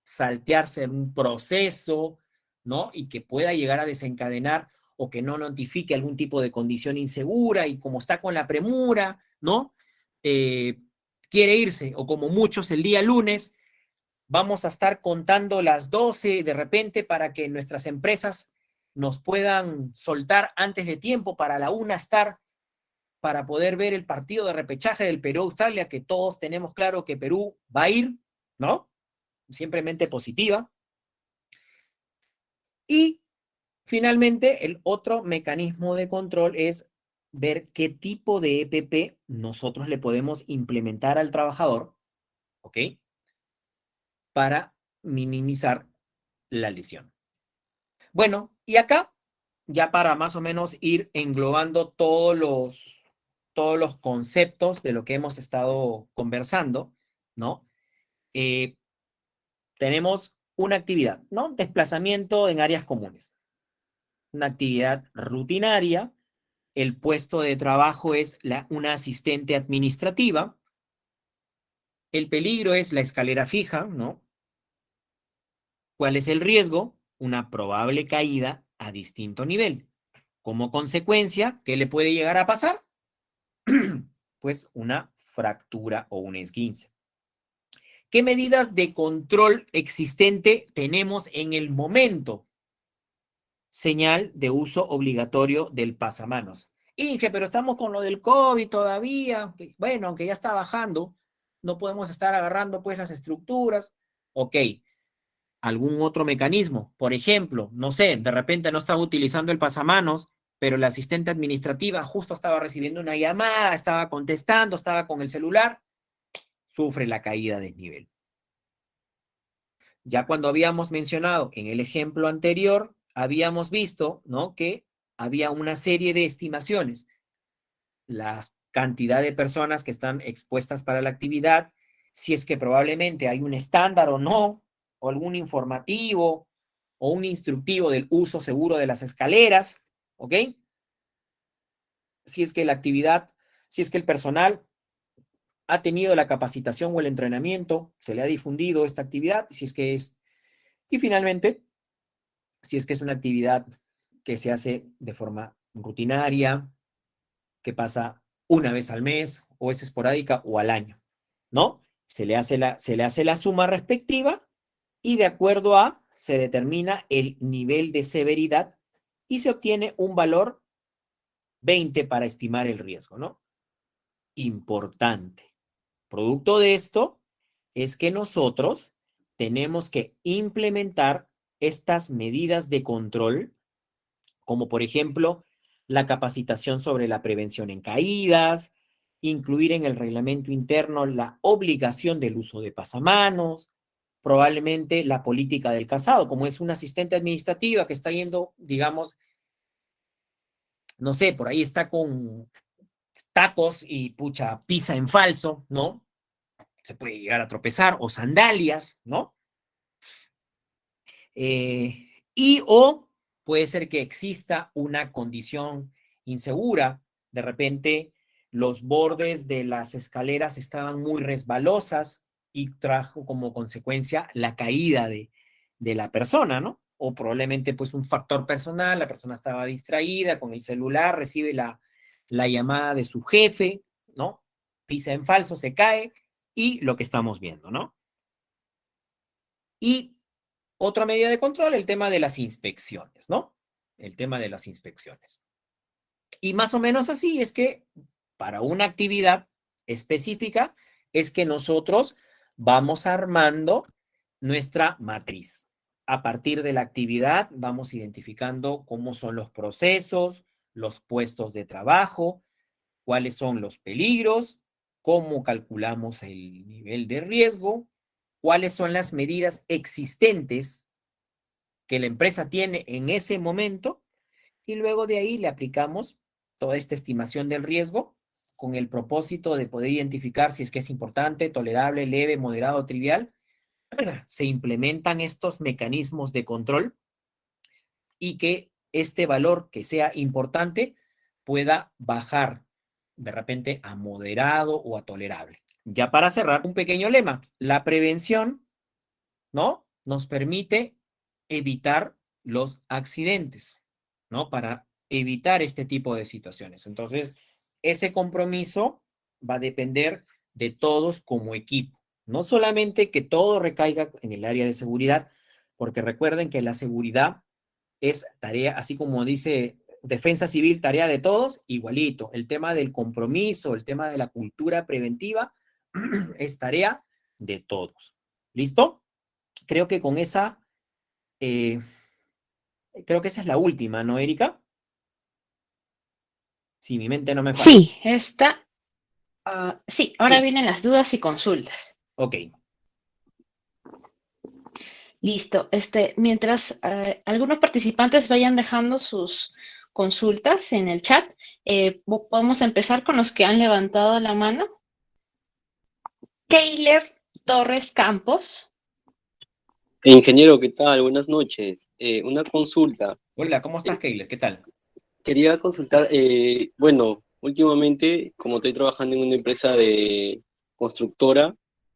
saltearse en un proceso, ¿no? Y que pueda llegar a desencadenar o que no notifique algún tipo de condición insegura y como está con la premura, ¿no? Quiere irse o como muchos el día lunes, vamos a estar contando las 12 de repente para que nuestras empresas nos puedan soltar antes de tiempo para la 1 estar para poder ver el partido de repechaje del Perú-Australia, que todos tenemos claro que Perú va a ir, ¿no? Simplemente positiva. Y finalmente, el otro mecanismo de control es ver qué tipo de EPP nosotros le podemos implementar al trabajador, ¿ok? Para minimizar la lesión. Bueno, y acá, ya para más o menos ir englobando todos los conceptos de lo que hemos estado conversando, ¿no? Tenemos una actividad, ¿no? Desplazamiento en áreas comunes. Una actividad rutinaria. El puesto de trabajo es una asistente administrativa. El peligro es la escalera fija, ¿no? ¿Cuál es el riesgo? Una probable caída a distinto nivel. Como consecuencia, ¿qué le puede llegar a pasar? Pues una fractura o un esguince. ¿Qué medidas de control existente tenemos en el momento? Señal de uso obligatorio del pasamanos. Inge, pero estamos con lo del COVID todavía. Bueno, aunque ya está bajando, no podemos estar agarrando pues las estructuras. Ok, algún otro mecanismo. Por ejemplo, no sé, de repente no estaba utilizando el pasamanos, pero la asistente administrativa justo estaba recibiendo una llamada, estaba contestando, estaba con el celular, sufre la caída de nivel. Ya cuando habíamos mencionado en el ejemplo anterior, habíamos visto, ¿no? Que había una serie de estimaciones. La cantidad de personas que están expuestas para la actividad, si es que probablemente hay un estándar o no, o algún informativo o un instructivo del uso seguro de las escaleras, ¿ok? Si es que la actividad, si es que el personal ha tenido la capacitación o el entrenamiento, se le ha difundido esta actividad, si es que es, y finalmente, si es que es una actividad que se hace de forma rutinaria, que pasa una vez al mes, o es esporádica o al año, ¿no? se le hace la suma respectiva y de acuerdo a se determina el nivel de severidad y se obtiene un valor 20 para estimar el riesgo, ¿no? Importante. Producto de esto es que nosotros tenemos que implementar estas medidas de control, como por ejemplo la capacitación sobre la prevención en caídas, incluir en el reglamento interno la obligación del uso de pasamanos, probablemente la política del casado, como es una asistente administrativa que está yendo, digamos, no sé, por ahí está con tacos y pucha, pisa en falso, ¿no? Se puede llegar a tropezar, o sandalias, ¿no? O puede ser que exista una condición insegura, de repente los bordes de las escaleras estaban muy resbalosas y trajo como consecuencia la caída de la persona, ¿no? O probablemente pues un factor personal, la persona estaba distraída con el celular, recibe la llamada de su jefe, ¿no? Pisa en falso, se cae y lo que estamos viendo, ¿no? Y otra medida de control, el tema de las inspecciones, ¿no? El tema de las inspecciones. Y más o menos así es que para una actividad específica es que nosotros vamos armando nuestra matriz. A partir de la actividad vamos identificando cómo son los procesos, los puestos de trabajo, cuáles son los peligros, cómo calculamos el nivel de riesgo, cuáles son las medidas existentes que la empresa tiene en ese momento y luego de ahí le aplicamos toda esta estimación del riesgo con el propósito de poder identificar si es que es importante, tolerable, leve, moderado, trivial. Se implementan estos mecanismos de control y que este valor que sea importante pueda bajar de repente a moderado o a tolerable. Ya para cerrar, un pequeño lema. La prevención, ¿no? Nos permite evitar los accidentes, ¿no? Para evitar este tipo de situaciones. Entonces, ese compromiso va a depender de todos como equipo. No solamente que todo recaiga en el área de seguridad, porque recuerden que la seguridad es tarea, así como dice defensa civil, tarea de todos, igualito. El tema del compromiso, el tema de la cultura preventiva es tarea de todos. ¿Listo? Creo que con esa, eh, creo que esa es la última, ¿no, Erika? Si mi mente no me falla. Sí, sí, ahora Sí, vienen las dudas y consultas. ok. Listo. Mientras algunos participantes vayan dejando sus consultas en el chat, podemos empezar con los que han levantado la mano. Keiler Torres Campos. Ingeniero, ¿qué tal? Buenas noches. Una consulta. Hola, ¿cómo estás, Keiler? ¿Qué tal? Quería consultar, bueno, últimamente, como estoy trabajando en una empresa de constructora,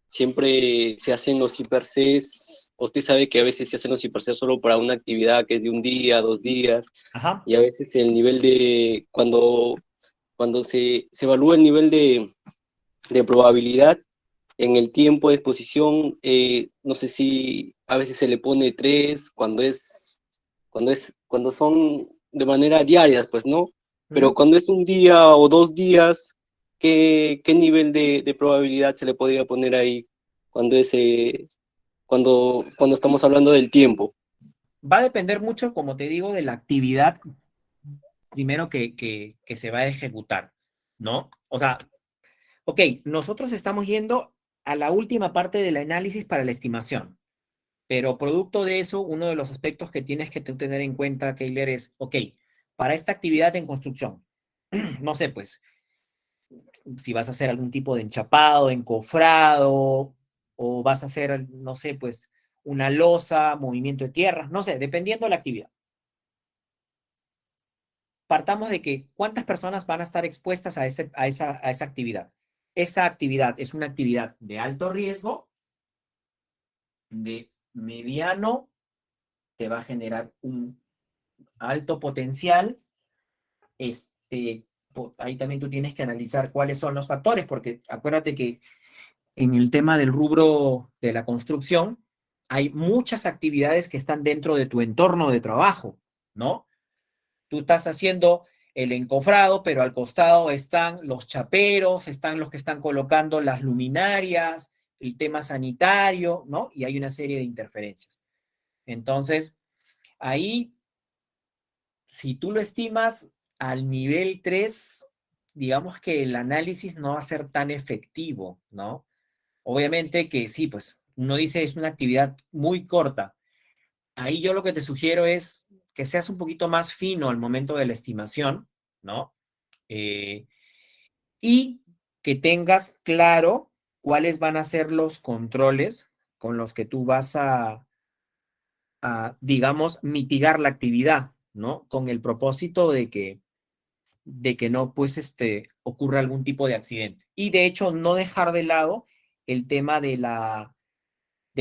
siempre se hacen los IPRCs. Usted sabe que a veces se hacen los IPRCs solo para una actividad que es de un día, 2 días, Ajá. y a veces el nivel de, cuando se evalúa el nivel de probabilidad en el tiempo de exposición, no sé si a veces se le pone 3 cuando son de manera diaria, pues no, pero cuando es un día o 2 días, ¿qué nivel de probabilidad se le podría poner ahí cuando cuando estamos hablando del tiempo? Va a depender mucho, como te digo, de la actividad primero que se va a ejecutar, ¿no? O sea, ok, nosotros estamos yendo a la última parte del análisis para la estimación. Pero producto de eso, uno de los aspectos que tienes que tener en cuenta, Keiler, es, ok, para esta actividad en construcción, no sé, pues, si vas a hacer algún tipo de enchapado, encofrado, o vas a hacer, no sé, pues, una losa, movimiento de tierras, no sé, dependiendo de la actividad. Partamos de que cuántas personas van a estar expuestas a esa actividad. Esa actividad es una actividad de alto riesgo, de mediano, te va a generar un alto potencial. Ahí también tú tienes que analizar cuáles son los factores, porque acuérdate que en el tema del rubro de la construcción, hay muchas actividades que están dentro de tu entorno de trabajo, ¿no? Tú estás haciendo el encofrado, pero al costado están los chaperos, están los que están colocando las luminarias, el tema sanitario, ¿no? Y hay una serie de interferencias. Entonces, ahí, si tú lo estimas al nivel 3, digamos que el análisis no va a ser tan efectivo, ¿no? Obviamente que sí, pues uno dice es una actividad muy corta. Ahí yo lo que te sugiero es que seas un poquito más fino al momento de la estimación, ¿no? Eh, y que tengas claro cuáles van a ser los controles con los que tú vas digamos, mitigar la actividad, ¿no? Con el propósito de que no, pues, ocurra algún tipo de accidente. Y de hecho, no dejar de lado el tema de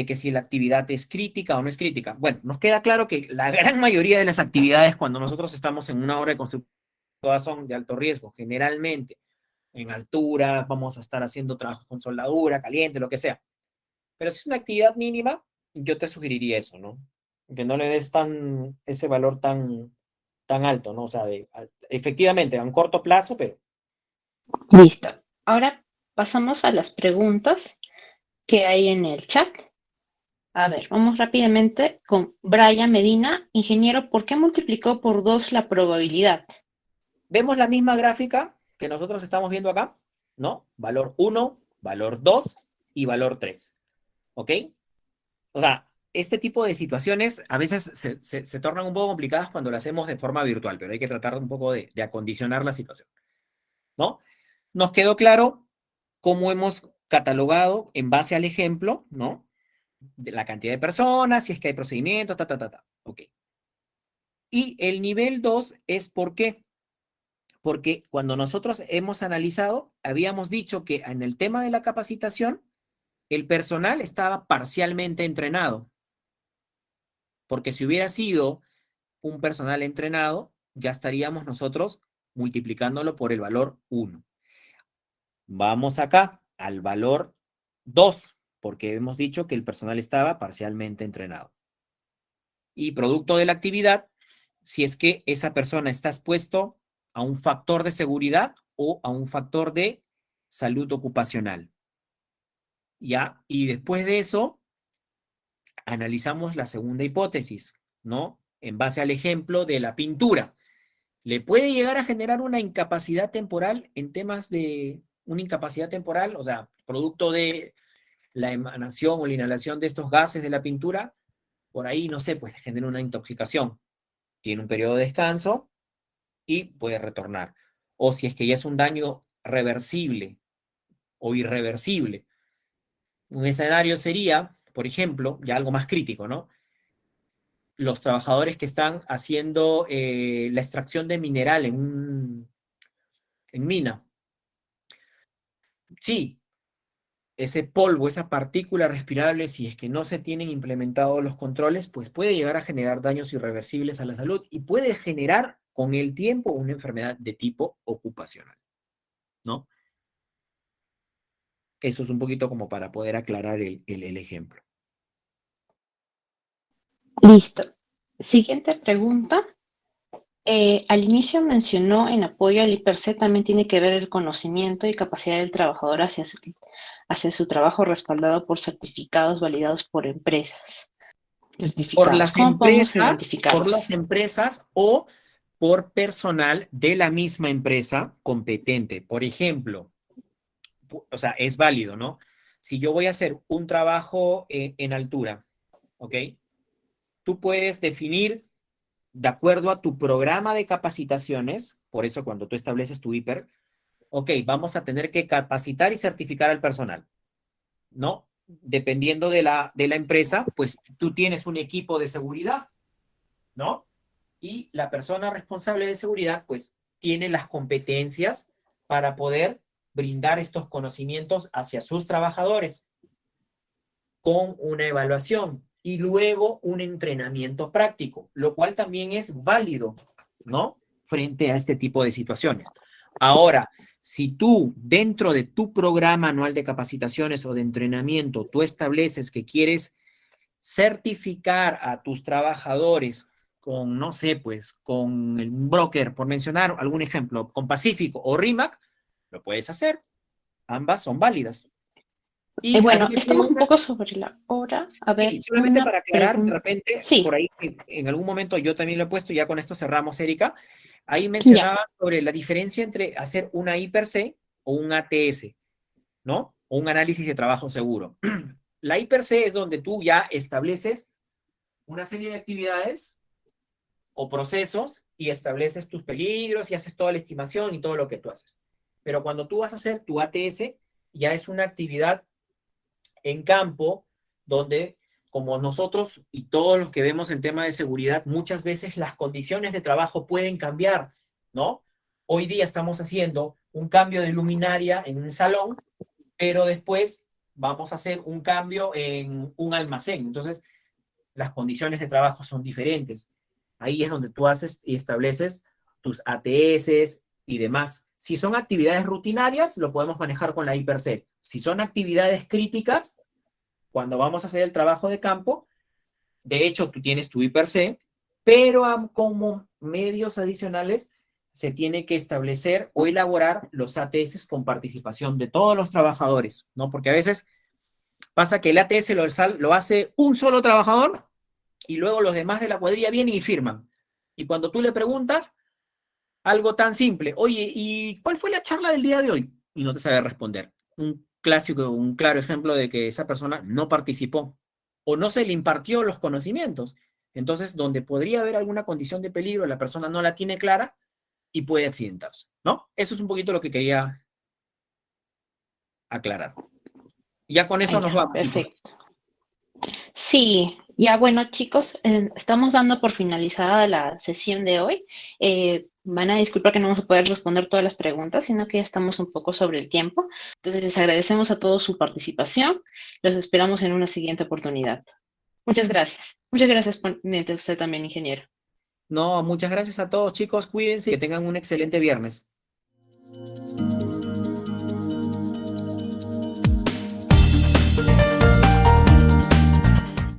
que si la actividad es crítica o no es crítica. Bueno, nos queda claro que la gran mayoría de las actividades cuando nosotros estamos en una obra de construcción, todas son de alto riesgo, generalmente en altura, vamos a estar haciendo trabajos con soldadura, caliente, lo que sea. Pero si es una actividad mínima, yo te sugeriría eso, ¿no? Que no le des ese valor tan alto, ¿no? O sea, efectivamente, a un corto plazo, pero Listo. Ahora pasamos a las preguntas que hay en el chat. A ver, vamos rápidamente con Brian Medina. Ingeniero, ¿por qué multiplicó por 2 la probabilidad? vemos la misma gráfica que nosotros estamos viendo acá, ¿no? Valor 1, valor 2 y valor 3, ¿ok? O sea, este tipo de situaciones a veces se tornan un poco complicadas cuando lo hacemos de forma virtual, pero hay que tratar un poco de acondicionar la situación, ¿no? Nos quedó claro cómo hemos catalogado en base al ejemplo, ¿no? De la cantidad de personas, si es que hay procedimientos, ok. Y el nivel 2 es ¿por qué? Porque cuando nosotros hemos analizado, habíamos dicho que en el tema de la capacitación, el personal estaba parcialmente entrenado, porque si hubiera sido un personal entrenado, ya estaríamos nosotros multiplicándolo por el valor 1. Vamos acá al valor 2, porque hemos dicho que el personal estaba parcialmente entrenado. Y producto de la actividad, si es que esa persona está expuesto a un factor de seguridad o a un factor de salud ocupacional. ¿Ya? Y después de eso, analizamos la segunda hipótesis, ¿no? En base al ejemplo de la pintura. ¿Le puede llegar a generar una incapacidad temporal en temas de una incapacidad temporal, o sea, producto de la emanación o la inhalación de estos gases de la pintura? Por ahí, no sé, pues le genera una intoxicación. Tiene un periodo de descanso y puede retornar. O si es que ya es un daño reversible o irreversible. Un escenario sería, por ejemplo, ya algo más crítico, ¿no? Los trabajadores que están haciendo la extracción de mineral en mina. Sí, ese polvo, esa partícula respirable, si es que no se tienen implementados los controles, pues puede llegar a generar daños irreversibles a la salud y puede generar con el tiempo una enfermedad de tipo ocupacional, ¿no? Eso es un poquito como para poder aclarar el ejemplo. Listo. Siguiente pregunta. Al inicio mencionó en apoyo al IPRC también tiene que ver el conocimiento y capacidad del trabajador hacia su trabajo respaldado por certificados validados por empresas. Por Certificados. las ¿Cómo podemos empresas, por identificarlos? las empresas o por personal de la misma empresa competente. Por ejemplo, o sea, es válido, ¿no? Si yo voy a hacer un trabajo en altura, ¿ok? Tú puedes definir, de acuerdo a tu programa de capacitaciones, por eso cuando tú estableces tu hiper, ok, vamos a tener que capacitar y certificar al personal, ¿no? Dependiendo de la empresa, pues tú tienes un equipo de seguridad, ¿no? Y la persona responsable de seguridad, pues, tiene las competencias para poder brindar estos conocimientos hacia sus trabajadores con una evaluación y luego un entrenamiento práctico, lo cual también es válido, ¿no? Frente a este tipo de situaciones. Ahora, si tú dentro de tu programa anual de capacitaciones o de entrenamiento, tú estableces que quieres certificar a tus trabajadores con, no sé, pues, con el broker, por mencionar algún ejemplo, con Pacífico o RIMAC, lo puedes hacer. Ambas son válidas. Y Bueno, había estamos un una, poco sobre la hora. A ver, sí, solamente una para aclarar, de pregunta. repente, Sí, por ahí, en algún momento yo también lo he puesto, ya con esto cerramos, Erika. Ahí ya. mencionaba sobre la diferencia entre hacer una I per C o un ATS, ¿no? O un análisis de trabajo seguro. La I per C es donde tú ya estableces una serie de actividades o procesos y estableces tus peligros y haces toda la estimación y todo lo que tú haces. Pero cuando tú vas a hacer tu ATS, ya es una actividad en campo donde, como nosotros y todos los que vemos el tema de seguridad, muchas veces las condiciones de trabajo pueden cambiar, ¿no? Hoy día estamos haciendo un cambio de luminaria en un salón, pero después vamos a hacer un cambio en un almacén. Entonces, las condiciones de trabajo son diferentes. Ahí es donde tú haces y estableces tus ATS y demás. Si son actividades rutinarias, lo podemos manejar con la I+C. Si son actividades críticas, cuando vamos a hacer el trabajo de campo, de hecho, tú tienes tu I+C, pero como medios adicionales se tiene que establecer o elaborar los ATS con participación de todos los trabajadores, ¿no? Porque a veces pasa que el ATS lo hace un solo trabajador y luego los demás de la cuadrilla vienen y firman. Y cuando tú le preguntas algo tan simple, oye, ¿y cuál fue la charla del día de hoy? Y no te sabe responder. Un clásico, un claro ejemplo de que esa persona no participó o no se le impartió los conocimientos. Entonces, donde podría haber alguna condición de peligro, la persona no la tiene clara y puede accidentarse, ¿no? Eso es un poquito lo que quería aclarar. Ya con eso nos Ya, vamos, chicos. perfecto. Sí, ya bueno, chicos, estamos dando por finalizada la sesión de hoy. Van a disculpar que no vamos a poder responder todas las preguntas, sino que ya estamos un poco sobre el tiempo. Entonces, les agradecemos a todos su participación. Los esperamos en una siguiente oportunidad. Muchas gracias. Muchas gracias por a usted también, ingeniero. No, muchas gracias a todos, chicos. Cuídense y que tengan un excelente viernes.